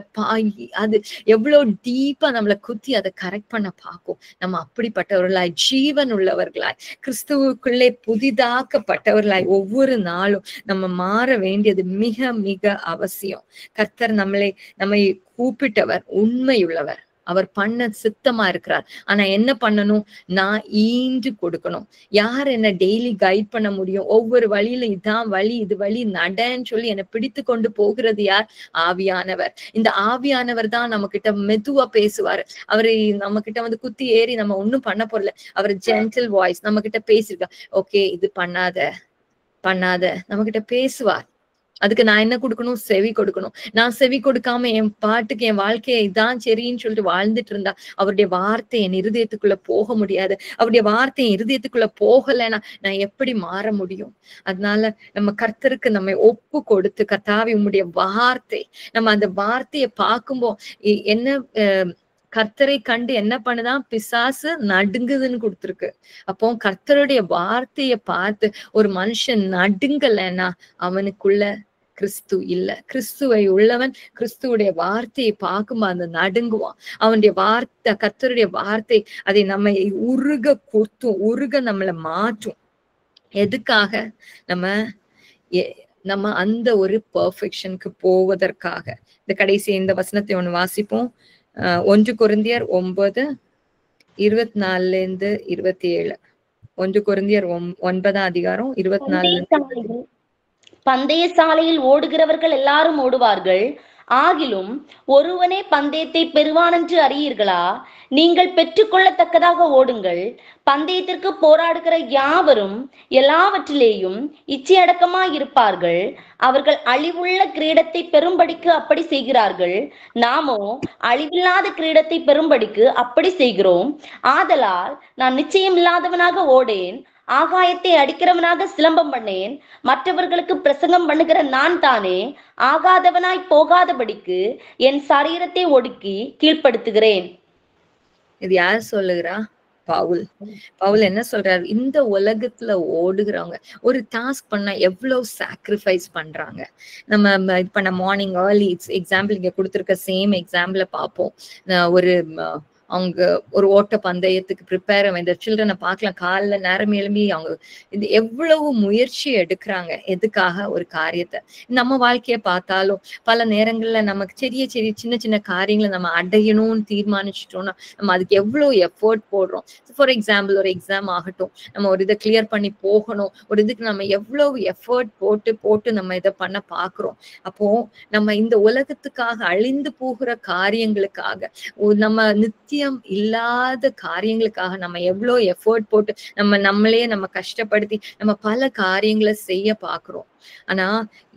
அது எவ்வளவு டீப்பா நம்மளை குத்தி அதை கரெக்ட் பண்ண பார்க்கும். நம்ம அப்படிப்பட்டவர்களாய் ஜீவன் உள்ளவர்களாய் கிறிஸ்துவுக்குள்ளே புதிதாக்கப்பட்டவர்களாய் ஒவ்வொரு நாளும் நம்ம மாற வேண்டியது மிக மிக அவசியம். கர்த்தர் நம்மை கூப்பிட்டவர் உண்மையுள்ளவர். அவர் பண்ண சித்தமா இருக்கிறார். ஆனா என்ன பண்ணணும்? நான் ஈண்டு கொடுக்கணும். யார் என்ன டெய்லி கைட் பண்ண முடியும்? ஒவ்வொரு வழியில இதான் வழி, இது வழி நடன்னு சொல்லி என்னை பிடித்து கொண்டு போகிறது யார்? ஆவியானவர். இந்த ஆவியானவர் தான் நம்ம கிட்ட மெதுவா பேசுவாரு. அவரு நம்ம கிட்ட வந்து குத்தி ஏறி நம்ம ஒண்ணும் பண்ண போறல. அவர் ஜென்டில் வாய்ஸ் நம்ம கிட்ட பேசிருக்கா. ஓகே இது பண்ணாத நம்ம கிட்ட பேசுவார். அதுக்கு நான் என்ன கொடுக்கணும்? செவி கொடுக்கணும். நான் செவி கொடுக்காம என் பாட்டுக்கு என் வாழ்க்கையை இதான் சரின்னு சொல்லிட்டு வாழ்ந்துட்டு இருந்தா அவருடைய வார்த்தை என் இருதயத்துக்குள்ள போக முடியாது. அவருடைய வார்த்தை என் இருதயத்துக்குள்ள போகலைன்னா நான் எப்படி மாற முடியும்? அதனால நம்ம கர்த்தருக்கு நம்ம ஒப்பு கொடுத்து, கர்த்தாவே உம்முடைய வார்த்தை, நம்ம அந்த வார்த்தையை பார்க்கும்போ என்ன கர்த்தரை கண்டு என்ன பண்ணுதான்? பிசாசு நடுங்குதுன்னு கொடுத்துருக்கு. அப்போ கர்த்தருடைய வார்த்தையை பார்த்து ஒரு மனுஷன் நடுங்கலைன்னா அவனுக்குள்ள கிறிஸ்து இல்ல. கிறிஸ்துவை உள்ளவன் கிறிஸ்துவுடைய வார்த்தையை பார்க்கும்போது அந்த நடுங்குவான். அவனுடைய வார்த்தை, கர்த்தருடைய வார்த்தை அதை நம்ம உருக குத்தும், உருக நம்மளை மாற்றும். எதுக்காக? நம்ம அந்த ஒரு பெர்ஃபெக்ஷனுக்கு போவதற்காக. இந்த கடைசி இந்த வசனத்தை ஒண்ணு வாசிப்போம். 1 கொரிந்தியர் 9:24-27. 1 கொரிந்தியர் 9:24. பந்தய சாலையில் ஓடுகிறவர்கள் எல்லாரும் ஓடுவார்கள், ஆகிலும் ஒருவனே பந்தயத்தை பெறுவானென்று அறியீர்களா? நீங்கள் பெற்றுக்கொள்ளத்தக்கதாக ஓடுங்கள். பந்தயத்திற்கு போராடுகிற யாவரும் எல்லாவற்றிலேயும் இச்சையடக்கமாய் இருப்பார்கள். அவர்கள் அழிவுள்ள கிரீடத்தை பெறும்படிக்கு அப்படி செய்கிறார்கள். நாமோ அழிவில்லாத கிரீடத்தை பெறும்படிக்கு அப்படி செய்கிறோம். ஆதலால் நான் நிச்சயம் இல்லாதவனாக ஓடேன், ஆகாயத்தை அடிக்கிறவனாக சிலம்பம் பண்ணேன். மற்றவர்களுக்கு பிரசங்கம் பண்ணுகிற நான் தானே ஆகாதவனாய் போகாதபடிக்கு என் சரீரத்தை ஒடுக்கி கீழ்ப்படுத்துகிறேன். இது யார் சொல்லுகிறா? பவுல். பவுல் என்ன சொல்றாரு? இந்த உலகத்துல ஓடுகிறவங்க ஒரு டாஸ்க் பண்ணா எவ்வளவு சாக்ரிஃபைஸ் பண்றாங்க. நம்ம இப்ப நம்ம மார்னிங் ஏர்லி எக்ஸாம்பிள் இங்க கொடுத்துருக்க சேம் எக்ஸாம்பிள பார்ப்போம். ஒரு அவங்க ஒரு ஓட்ட பந்தயத்துக்கு ப்ரிப்பேர் இந்த சில்ட்ரனை பார்க்கலாம். காலைல நேரம் எழும்பி அவங்க இது எவ்வளவு முயற்சி எடுக்கிறாங்க. எதுக்காக? ஒரு காரியத்தை. நம்ம வாழ்க்கைய பார்த்தாலும் பல நேரங்கள்ல நமக்கு சின்ன சின்ன காரியங்களை நம்ம அடையணும்னு தீர்மானிச்சிட்டோம்னா நம்ம அதுக்கு எவ்வளவு எஃபோர்ட் போடுறோம். ஃபார் எக்ஸாம்பிள் ஒரு எக்ஸாம் ஆகட்டும், நம்ம ஒரு இதை கிளியர் பண்ணி போகணும். ஒரு இதுக்கு நம்ம எவ்வளவு எஃபோர்ட் போட்டு நம்ம இதை பண்ண பாக்குறோம். அப்போ நம்ம இந்த உலகத்துக்காக அழிந்து போகிற காரியங்களுக்காக நம்ம நித்தியம் இல்லாத காரியங்களுக்காக நம்ம எவ்வளவு எஃபோர்ட் போட்டு நம்மளே நம்ம கஷ்டப்படுத்தி நம்ம பல காரியங்களை செய்ய பாக்குறோம். ஆனா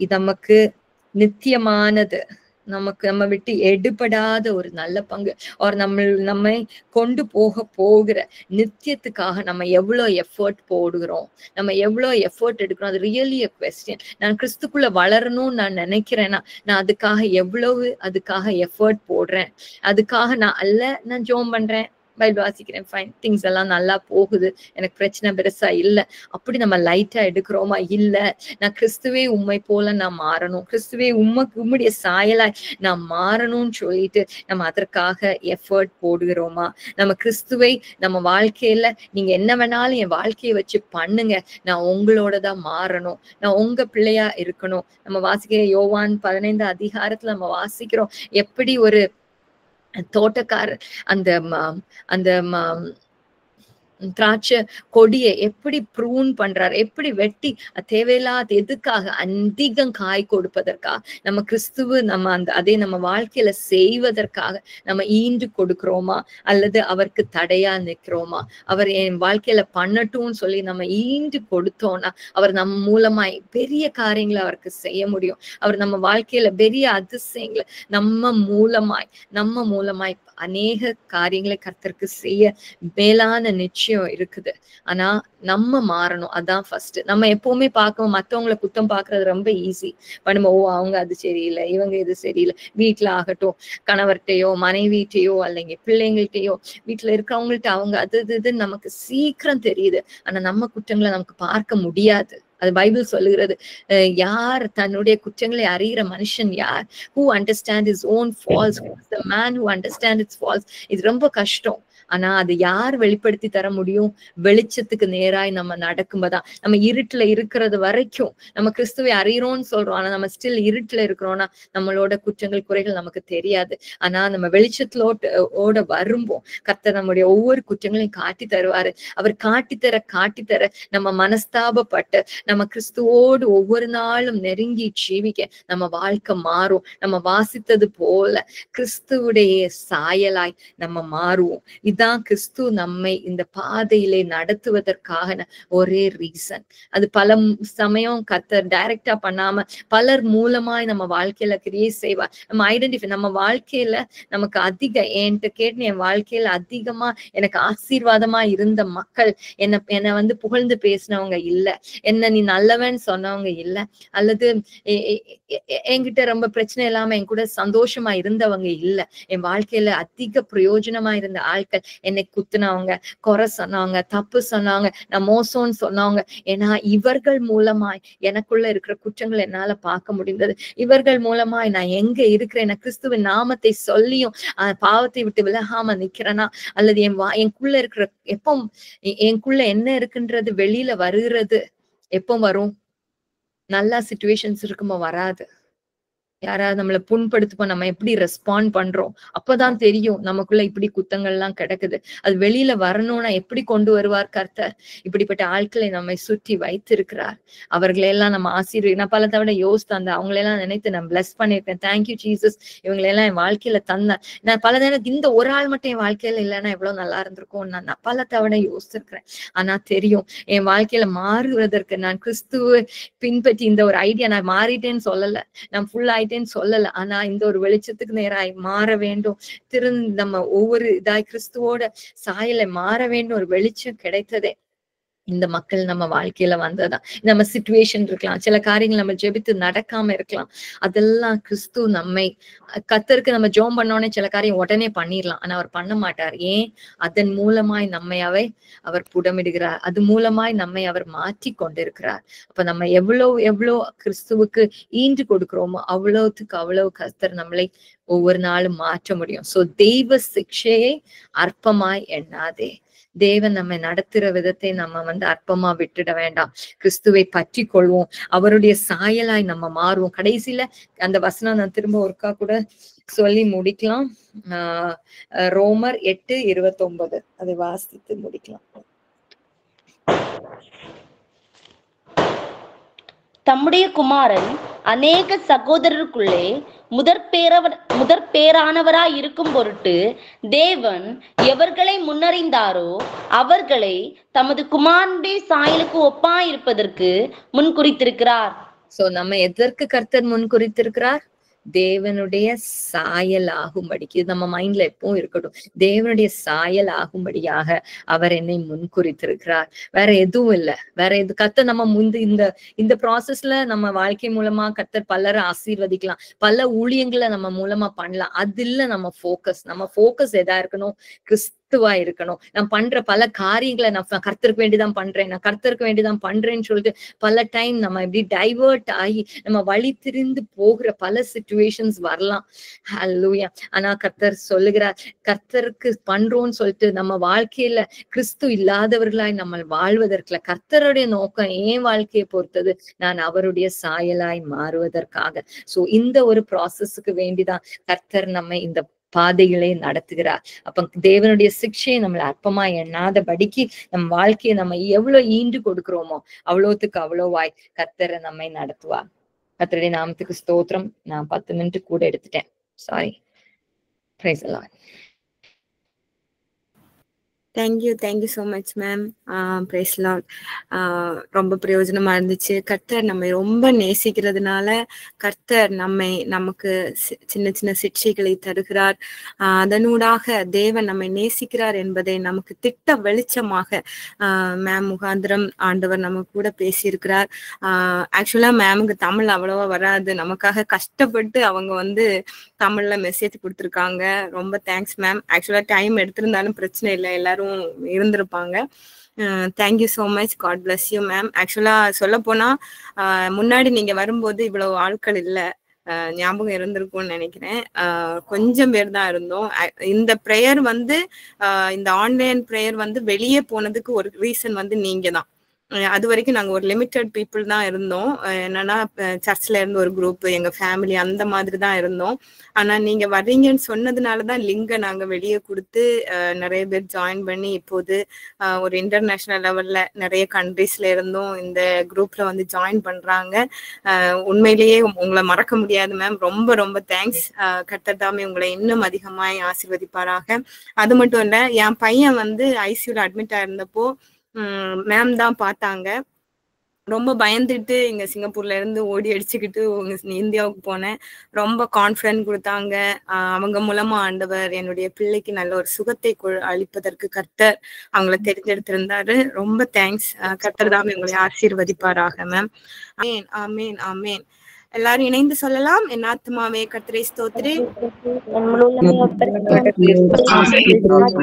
இது நமக்கு நித்தியமானது, நம்ம விட்டு எடுபடாத ஒரு நல்ல பங்கு ஒரு நம்மை கொண்டு போகிற நித்தியத்துக்காக நம்ம எவ்வளவு எஃபோர்ட் போடுகிறோம், நம்ம எவ்வளவு எஃபோர்ட் எடுக்கிறோம். அது ரியலி a question. நான் கிறிஸ்துக்குள்ள வளரணும்னு நான் நினைக்கிறேன்னா நான் அதுக்காக எஃபோர்ட் போடுறேன். அதுக்காக நான் ஜோம் பண்றேன், பைபிள் வாசிக்கிறேன், ஃபைன், திங்ஸ் எல்லாம் நல்லா போகுது, எனக்கு பிரச்சனை பெருசா இல்லை. அப்படி நம்ம லைட்டா எடுக்கிறோமா? இல்ல, நான் கிறிஸ்துவே உண்மை போல நான் மாறணும், கிறிஸ்துவே உம்முடைய சாயலாய் நான் மாறணும்னு சொல்லிட்டு நம்ம அதற்காக எஃபர்ட் போடுகிறோமா? நம்ம கிறிஸ்துவை நம்ம வாழ்க்கையில நீங்க என்ன வேணாலும் என் வாழ்க்கையை வச்சு பண்ணுங்க, நான் உங்களோட தான் மாறணும், நான் உங்க பிள்ளையா இருக்கணும். நம்ம வாசிக்கிற யோவான் 15 அதிகாரத்துல நம்ம வாசிக்கிறோம் எப்படி ஒரு தோட்டக்காரர் அந்த திராட்சை கொடியை எப்படி ப்ரூன் பண்றாரு, எப்படி வெட்டி தேவையில்லாத எதுக்காக? அதிகம் காய் கொடுப்பதற்காக. நம்ம கிறிஸ்துவ நம்ம அதே நம்ம வாழ்க்கையில செய்வதற்காக நம்ம ஈண்டு கொடுக்கிறோமா? அல்லது அவருக்கு தடையா நிற்கிறோமா? அவர் என் வாழ்க்கையில பண்ணட்டும்னு சொல்லி நம்ம ஈண்டு கொடுத்தோம்னா அவர் நம்ம மூலமாய் பெரிய காரியங்களை அவருக்கு செய்ய முடியும். அவர் நம்ம வாழ்க்கையில பெரிய அதிசயங்களை நம்ம மூலமாய் அநேக காரியங்களை கர்த்தருக்கு செய்ய மேலான நிச்சயம் இருக்குது. ஆனா நம்ம மாறணும். அதான் ஃபர்ஸ்ட். நம்ம எப்பவுமே பார்க்கவும் மத்தவங்களை குத்தம் பாக்குறது ரொம்ப ஈஸி. பண்ணுமோ அவங்க அது சரியில்லை, இவங்க இது சரியில்லை. வீட்டுல ஆகட்டும், கணவர்கிட்டயோ மனைவிட்டையோ அல்லங்க பிள்ளைங்கள்ட்டையோ வீட்டுல இருக்கிறவங்கள்ட்ட அவங்க அது இதுன்னு நமக்கு சீக்கிரம் தெரியுது. ஆனா நம்ம குற்றங்களை நமக்கு பார்க்க முடியாது. அது பைபிள் சொல்லுகிறது, யார் தன்னுடைய குற்றங்களை அறிகிற மனுஷன் யார்? who understand his own faults, who is the man who understands his faults. இது ரொம்ப கஷ்டம். ஆனா அது யார் வெளிப்படுத்தி தர முடியும்? வெளிச்சத்துக்கு நேராய் நம்ம நடக்கும்போதான். நம்ம இருட்டுல இருக்கிறது வரைக்கும் நம்ம கிறிஸ்துவை அறிகிறோம்னு சொல்றோம், ஆனா நம்ம ஸ்டில் இருட்டுல இருக்கிறோம்னா நம்மளோட குற்றங்கள் குறைகள் நமக்கு தெரியாது. ஆனா நம்ம வெளிச்சத்தோட வரும்போது கர்த்தர் நம்முடைய ஒவ்வொரு குற்றங்களையும் காட்டி தருவாரு. அவர் காட்டி தர நம்ம மனஸ்தாபப்பட்டு நம்ம கிறிஸ்துவோடு ஒவ்வொரு நாளும் நெருங்கி ஜீவிக்க நம்ம வாழ்க்கை மாறும். நம்ம வாசித்தது போல கிறிஸ்துவுடைய சாயலாய் நம்ம மாறுவோம். இதான் கிறிஸ்து நம்மை இந்த பாதையிலே நடத்துவதற்காக ஒரே ரீசன். அது பல சமயம் கர்த்தர் டைரக்டா பண்ணாம பலர் மூலமாய் நம்ம வாழ்க்கையில கிரியேட் செய்வார். நம்ம ஐடென்டிஃபை நம்ம வாழ்க்கையில நமக்கு என்கிட்ட கேட்டு என் வாழ்க்கையில அதிகமா எனக்கு ஆசீர்வாதமா இருந்த மக்கள் என்னை புகழ்ந்து பேசினவங்க இல்ல, என்ன நீ நல்லவன்னு சொன்னவங்க இல்ல, அல்லது என்கிட்ட ரொம்ப பிரச்சனை இல்லாம என் கூட சந்தோஷமா இருந்தவங்க இல்ல. என் வாழ்க்கையில அதிக பிரயோஜனமா இருந்த ஆட்கள் என்னை குத்துனவங்க, குறை சொன்னவங்க, தப்பு சொன்னவங்க, நான் மோசம்னு சொன்னவங்க. ஏன்னா இவர்கள் மூலமாய் எனக்குள்ள இருக்கிற குற்றங்கள் என்னால பார்க்க முடிந்தது. இவர்கள் மூலமாய் நான் எங்க இருக்கிறேன், கிறிஸ்துவின் நாமத்தை சொல்லியும் பாவத்தை விட்டு விலகாம நிக்கிறேனா, அல்லது எனக்குள்ள இருக்கிற எனக்குள்ள என்ன இருக்குன்றது வெளியில வருகிறது எப்போ வரும்? நல்ல சிச்சுவேஷன்ஸ் இருக்குமோ வராது. யாராவது நம்மளை புண்படுத்துப்போ நம்ம எப்படி ரெஸ்பாண்ட் பண்றோம், அப்பதான் தெரியும் நமக்குள்ள இப்படி குத்தங்கள்லாம் கிடக்குது. அது வெளியில வரணும்னா எப்படி கொண்டு வருவார் கர்த்தர்? இப்படிப்பட்ட ஆட்களை நம்மை சுற்றி வைத்திருக்கிறார். அவர்களையெல்லாம் நம்ம நான் பல தவிர யோசித்து அவங்களெல்லாம் நினைத்து நான் பிளஸ் பண்ணிருக்கேன். தேங்க்யூ ஜீசஸ், இவங்களெல்லாம் என் வாழ்க்கையில தந்தேன். நான் பல நேரம் இந்த ஒரு ஆள் மட்டும் என் வாழ்க்கையில இல்லைன்னா எவ்வளவு நல்லா இருந்திருக்கும் நான் பல தவிர யோசிச்சிருக்கிறேன். ஆனா தெரியும் என் வாழ்க்கையில மாறுவதற்கு நான் கிறிஸ்துவ பின்பற்றி இந்த ஒரு ஐடியா, நான் மாறிட்டேன்னு சொல்லல, நான் ஃபுல் ஆயிட்டேன்னு சொல்லல, ஆனா இந்த ஒரு வெளிச்சத்துக்கு நேராய் மாற வேண்டும், நம்ம ஒவ்வொரு இதாய் கிறிஸ்துவோட சாயலை மாற வேண்டும். ஒரு வெளிச்சம் கிடைத்ததே இந்த மக்கள் நம்ம வாழ்க்கையில வந்ததுதான். நம்ம சிச்சுவேஷன் இருக்கலாம், சில காரியங்கள் நம்ம ஜெபித்து நடக்காம இருக்கலாம், அதெல்லாம் கிறிஸ்து நம்மை கர்த்தருக்கு நம்ம ஜெபம் பண்ணோடனே சில காரியம் உடனே பண்ணிடலாம், ஆனா அவர் பண்ண மாட்டார். ஏன்? அதன் மூலமாய் நம்மை அவர் புடமிடுகிறார், அது மூலமாய் நம்மை அவர் மாற்றி கொண்டிருக்கிறார். அப்ப நம்ம எவ்வளவு கிறிஸ்துவுக்கு ஈண்டு கொடுக்கிறோமோ அவ்வளவு கர்த்தர் நம்மளை ஒவ்வொரு நாளும் மாற்ற முடியும். சோ தெய்வ சிக்ஷையை அற்பமாய் எண்ணாதே. தேவன் நம்ம நடத்துற விதத்தை நம்ம அற்பமா விட்டுட வேண்டாம். கிறிஸ்துவை பற்றி கொள்வோம், அவருடைய சாயலாய் நம்ம மாறுவோம். கடைசியில அந்த வசனம் நான் திரும்ப ஒருக்கா கூட சொல்லி முடிக்கலாம். ரோமர் 8:29 அதை வாசித்து முடிக்கலாம். தம்முடைய குமாரன் அநேக சகோதரருக்குள்ளே முதற்பேரானவராய் இருக்கும் பொருட்டு தேவன் எவர்களை முன்னறிந்தாரோ அவர்களை தமது குமாரனுடைய சாயலுக்கு ஒப்பாயிருப்பதற்கு முன்குறித்திருக்கிறார். சோ நம்ம எதற்கு கர்த்தர் முன்குறித்திருக்கிறார்? தேவனுடைய சாயல் ஆகும்படிக்கு. இது நம்ம மைண்ட்ல எப்பவும் இருக்கட்டும். தேவனுடைய சாயல் ஆகும்படியாக அவர் என்னை முன்குறித்திருக்கிறார். வேற எதுவும் இல்லை. வேற எது கர்த்தர் நம்ம இந்த ப்ராசஸ்ல நம்ம வாழ்க்கை மூலமா கர்த்தர் பலரை ஆசீர்வதிக்கலாம், பல ஊழியங்களை நம்ம மூலமா பண்ணலாம். அது இல்ல நம்ம ஃபோக்கஸ் எதா இருக்கணும்? கிறிஸ்துவா இருக்கணும். நான் பண்ற பல காரியங்களை நான் கர்த்தருக்கு வேண்டிதான் பண்றேன்னு சொல்லிட்டு பல டைம் நம்ம இப்படி டைவர்ட் ஆகி நம்ம வழி திரிந்து போகிற பல சிச்சுவேஷன்ஸ் வரலாம். ஹல்லேலூயா. ஆனா கர்த்தர் சொல்லுகிறார், கர்த்தருக்கு பண்றோம்னு சொல்லிட்டு நம்ம வாழ்க்கையில கிறிஸ்து இல்லாதவர்களாய் நம்ம வாழ்வதற்குல கர்த்தருடைய நோக்கம் என் வாழ்க்கையை பொறுத்தது, நான் அவருடைய சாயலாய் மாறுவதற்காக. சோ இந்த ஒரு ப்ராசஸுக்கு வேண்டிதான் கர்த்தர் நம்ம இந்த பாதைகளை நடத்துகிறார். அப்ப தேவனுடைய சிக்ஷையை நம்மளை அற்பமா எண்ணாதபடிக்கு நம்ம வாழ்க்கையை நம்ம எவ்வளவு ஈண்டு கொடுக்கிறோமோ அவ்வளவுவாய் கர்த்தரை நம்மை நடத்துவார். கர்த்தருடைய நாமத்துக்கு ஸ்தோத்திரம். நான் 10 நிமிஷம் கூட எடுத்துட்டேன், sorry. Praise the Lord. Thank you so much ma'am. Praise the Lord. ரொம்ப பிரயோஜனமா இருந்துச்சு. கர்த்தர் நம்மை ரொம்ப நேசிக்கிறதுனால கர்த்தர் நமக்கு சின்ன சின்ன சிக்ஷைகளை தருகிறார். அதனூடாக தேவன் நம்மை நேசிக்கிறார் என்பதை நமக்கு திட்ட வெளிச்சமாக மேம் முகாந்திரம் ஆண்டவர் நம்ம கூட பேசியிருக்கிறார். ஆக்சுவலா மேமுக்கு தமிழ் அவ்வளவா வராது, நமக்காக கஷ்டப்பட்டு அவங்க தமிழ்ல மெசேஜ் கொடுத்துருக்காங்க. ரொம்ப தேங்க்ஸ் மேம். ஆக்சுவலா டைம் எடுத்திருந்தாலும் பிரச்சனை இல்லை, எல்லாரும் இருந்திருப்பாங்க. Thank you so much. God bless you ma'am. Actually சொல்ல போனா முன்னாடி நீங்க வரும்போது இவ்வளவு ஆட்கள் இல்லை, ஞாபகம் இருந்திருக்கும்னு நினைக்கிறேன். கொஞ்சம் பேர் தான் இருந்தோம். இந்த ப்ரேயர் இந்த ஆன்லைன் ப்ரேயர் வெளியே போனதுக்கு ஒரு ரீசன் நீங்க தான். அது வரைக்கும் நாங்க ஒரு லிமிட்டட் பீப்புள் தான் இருந்தோம். என்னன்னா சர்ச்ல இருந்து ஒரு குரூப், எங்க ஃபேமிலி அந்த மாதிரி தான் இருந்தோம். ஆனா நீங்க வர்றீங்கன்னு சொன்னதுனாலதான் லிங்கை நாங்க வெளியே கொடுத்து நிறைய பேர் ஜாயின் பண்ணி இப்போது ஒரு இன்டர்நேஷனல் லெவல்ல நிறைய கண்ட்ரீஸ்ல இருந்தும் இந்த குரூப்ல ஜாயின் பண்றாங்க. உண்மையிலேயே உங்களை மறக்க முடியாது மேம். ரொம்ப ரொம்ப தேங்க்ஸ். கர்த்தர் தாமே உங்களை இன்னும் அதிகமாய் ஆசீர்வதிப்பாராக. அது மட்டும் இல்ல, என் பையன் ஐசியூல அட்மிட் ஆயிருந்தப்போ மேம் தான் பார்த்தாங்க. ரொம்ப பயந்துட்டு இங்க சிங்கப்பூர்ல இருந்து ஓடி அடிச்சுக்கிட்டு இந்தியாவுக்கு போனேன். ரொம்ப கான்பிடன்ட் கொடுத்தாங்க. அவங்க மூலமா ஆண்டவர் என்னுடைய பிள்ளைக்கு நல்ல ஒரு சுகத்தை அளிப்பதற்கு கர்த்தர் அவங்கள தெரிஞ்செடுத்திருந்தாரு. ரொம்ப தேங்க்ஸ். கர்த்தர் தான் உங்களை ஆசீர்வதிப்பாராக மேம். ஆமேன் ஆமேன் ஆமேன். எல்லாரும் இணைந்து சொல்லலாம். என் ஆத்மாவே கர்த்தரை ஸ்தோத்திரி. உங்களை ஆசீர்வதிப்பாராக.